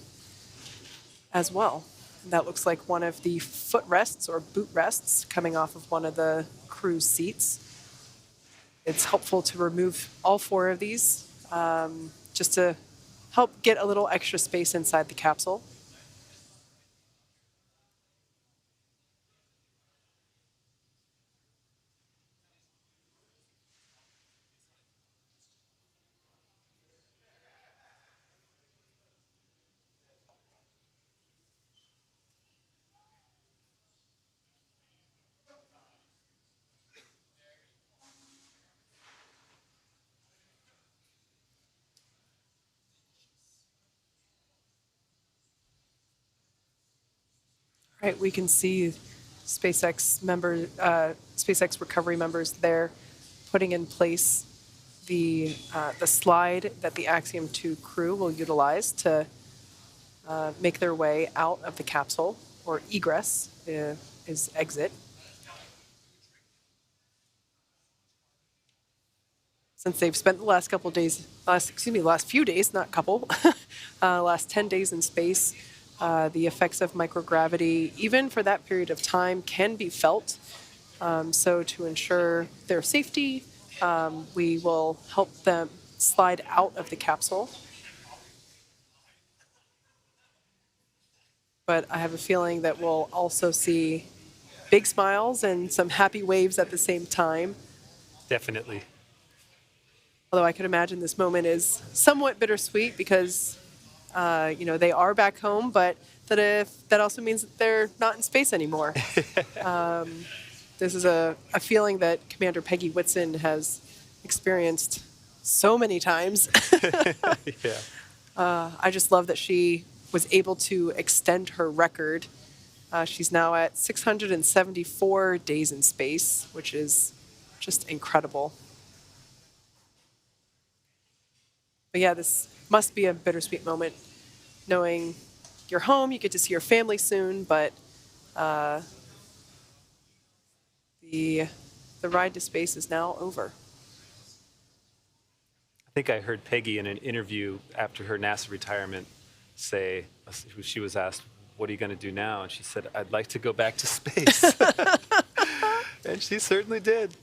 as well. And that looks like one of the footrests or boot rests coming off of one of the crew's seats. It's helpful to remove all four of these just to help get a little extra space inside the capsule. Right, we can see SpaceX recovery members there putting in place the slide that the Axiom-2 crew will utilize to make their way out of the capsule, or egress is exit. Since they've spent the last couple days, last few days, not couple, last 10 days in space, the effects of microgravity, even for that period of time, can be felt. So to ensure their safety, we will help them slide out of the capsule. But I have a feeling that we'll also see big smiles and some happy waves at the same time. Definitely. Although I could imagine this moment is somewhat bittersweet because they are back home, but that also means that they're not in space anymore. This is a feeling that Commander Peggy Whitson has experienced so many times. Yeah. I just love that she was able to extend her record. She's now at 674 days in space, which is just incredible. But yeah, this must be a bittersweet moment, knowing you're home, you get to see your family soon, but the ride to space is now over. I think I heard Peggy in an interview after her NASA retirement say, she was asked, what are you going to do now? And she said, I'd like to go back to space. And she certainly did.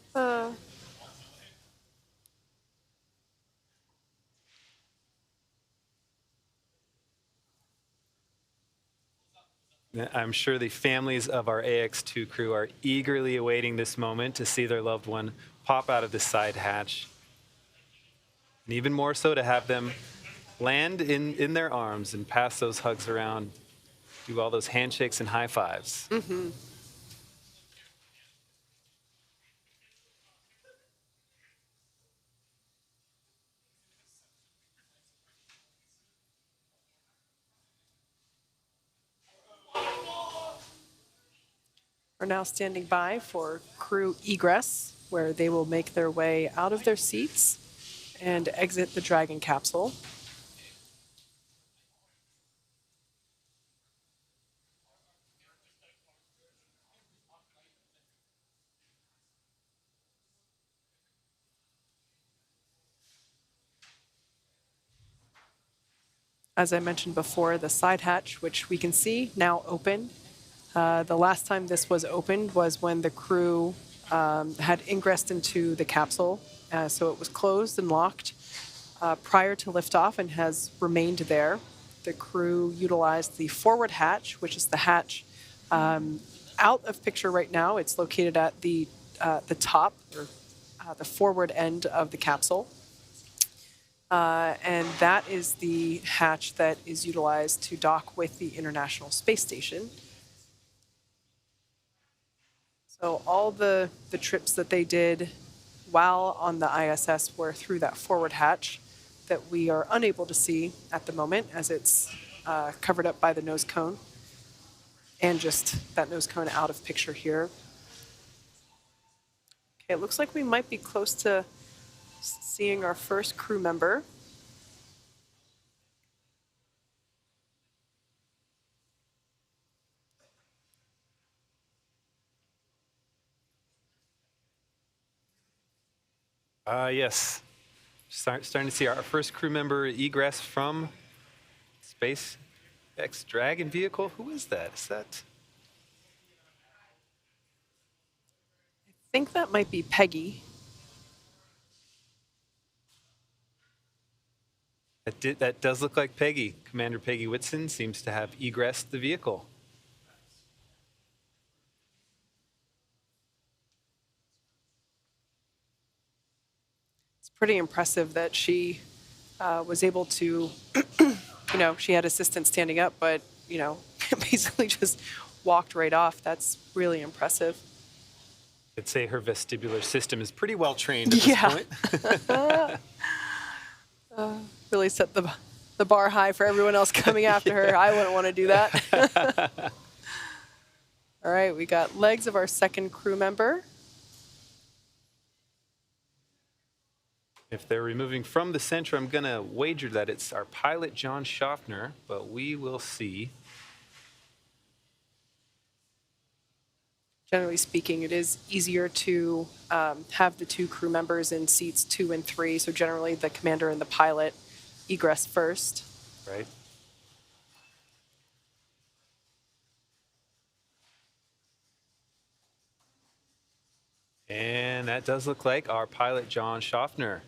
I'm sure the families of our Ax-2 crew are eagerly awaiting this moment to see their loved one pop out of the side hatch. And even more so to have them land in their arms and pass those hugs around, do all those handshakes and high fives. Mm-hmm. Are now standing by for crew egress, where they will make their way out of their seats and exit the Dragon capsule. As I mentioned before, the side hatch, which we can see now open. The last time this was opened was when the crew had ingressed into the capsule. So it was closed and locked prior to liftoff and has remained there. The crew utilized the forward hatch, which is the hatch out of picture right now. It's located at the top, or the forward end of the capsule. And that is the hatch that is utilized to dock with the International Space Station. So all the trips that they did while on the ISS were through that forward hatch that we are unable to see at the moment, as it's covered up by the nose cone, and just that nose cone out of picture here. Okay, it looks like we might be close to seeing our first crew member. Yes. Starting to see our first crew member egress from SpaceX Dragon vehicle. Who is that? Is that? I think that might be Peggy. That does look like Peggy. Commander Peggy Whitson seems to have egressed the vehicle. It's pretty impressive that she was able to, she had assistants standing up, but, basically just walked right off. That's really impressive. I'd say her vestibular system is pretty well trained at this point. Really set the bar high for everyone else coming after her. I wouldn't want to do that. All right, we got legs of our second crew member. If they're removing from the center, I'm going to wager that it's our pilot, John Schaffner, but we will see. Generally speaking, it is easier to have the two crew members in seats 2 and 3. So generally the commander and the pilot egress first. Right. And that does look like our pilot, John Schaffner.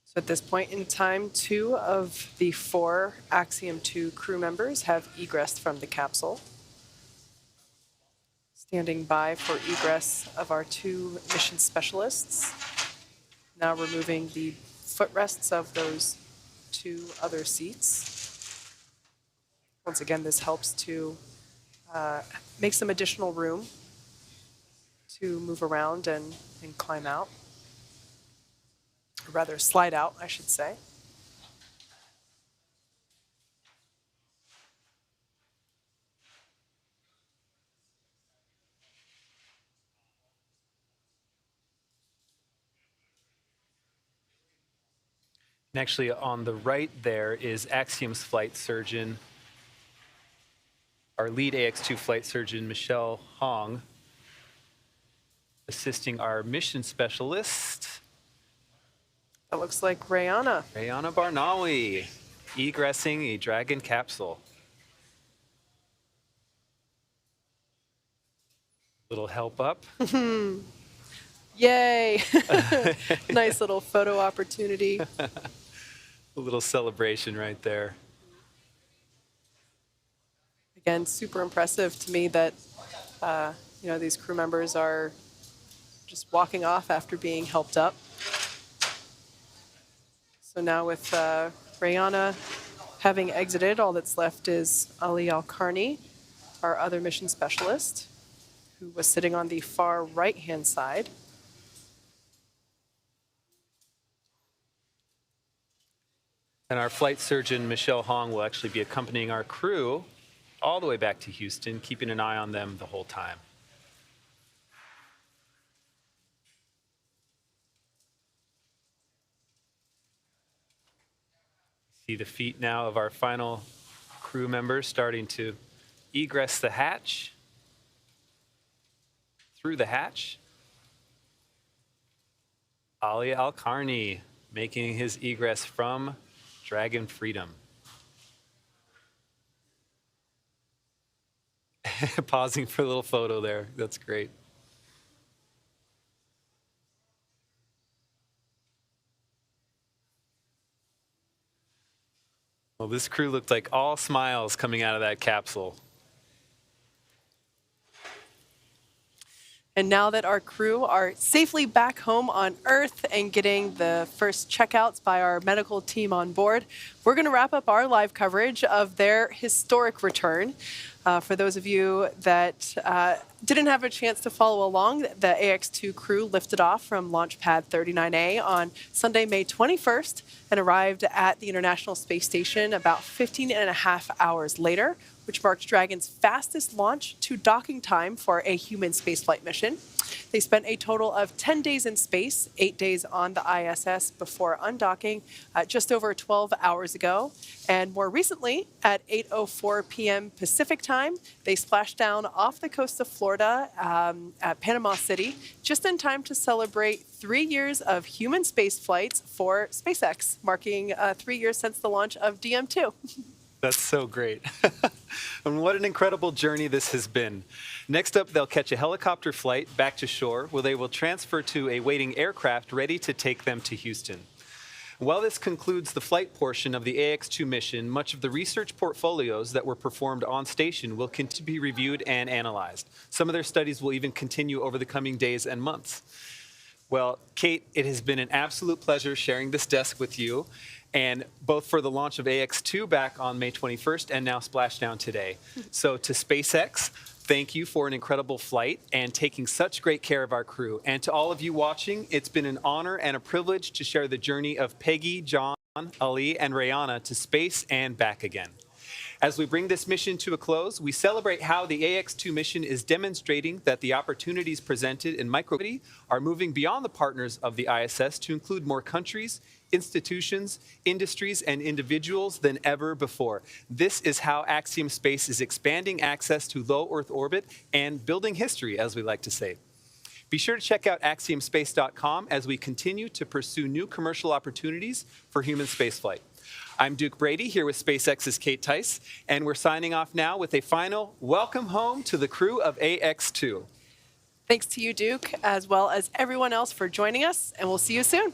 So at this point in time, 2 of the 4 Axiom 2 crew members have egressed from the capsule. Standing by for egress of our 2 mission specialists. Now removing the footrests of those 2 other seats. Once again, this helps to make some additional room to move around and climb out. Or rather, slide out, I should say. And actually, on the right there is Axiom's flight surgeon, our lead Ax-2 flight surgeon, Michelle Hong, assisting our mission specialist. That looks like Rayana. Rayana Barnawi, egressing a Dragon capsule. Little help up. Yay! Nice little photo opportunity. A little celebration right there. Again, super impressive to me that these crew members are just walking off after being helped up. So now with Rayana having exited, all that's left is Ali Al-Karni, our other mission specialist, who was sitting on the far right-hand side. And our flight surgeon, Michelle Hong, will actually be accompanying our crew all the way back to Houston, keeping an eye on them the whole time. See the feet now of our final crew members starting to egress the hatch, through the hatch. Ali Al-Karni making his egress from Dragon Freedom. Pausing for a little photo there. That's great. Well, this crew looked like all smiles coming out of that capsule. And now that our crew are safely back home on Earth and getting the first checkouts by our medical team on board, we're going to wrap up our live coverage of their historic return. For those of you that didn't have a chance to follow along, the Ax-2 crew lifted off from Launch Pad 39A on Sunday, May 21st, and arrived at the International Space Station about 15 and a half hours later, which marked Dragon's fastest launch to docking time for a human spaceflight mission. They spent a total of 10 days in space, 8 days on the ISS before undocking just over 12 hours ago. And more recently, at 8:04 p.m. Pacific time, they splashed down off the coast of Florida at Panama City, just in time to celebrate 3 years of human space flights for SpaceX, marking 3 years since the launch of DM2. That's so great. And what an incredible journey this has been. Next up, they'll catch a helicopter flight back to shore, where they will transfer to a waiting aircraft ready to take them to Houston. While this concludes the flight portion of the Ax-2 mission, much of the research portfolios that were performed on station will continue to be reviewed and analyzed. Some of their studies will even continue over the coming days and months. Well, Kate, it has been an absolute pleasure sharing this desk with you, and both for the launch of Ax-2 back on May 21st and now Splashdown today. So to SpaceX, thank you for an incredible flight and taking such great care of our crew. And to all of you watching, it's been an honor and a privilege to share the journey of Peggy, John, Ali, and Rayana to space and back again. As we bring this mission to a close, we celebrate how the Ax-2 mission is demonstrating that the opportunities presented in microgravity are moving beyond the partners of the ISS to include more countries, institutions, industries, and individuals than ever before. This is how AxiomSpace is expanding access to low Earth orbit and building history, as we like to say. Be sure to check out AxiomSpace.com as we continue to pursue new commercial opportunities for human spaceflight. I'm Duke Brady here with SpaceX's Kate Tice, and we're signing off now with a final welcome home to the crew of Ax-2. Thanks to you, Duke, as well as everyone else for joining us, and we'll see you soon.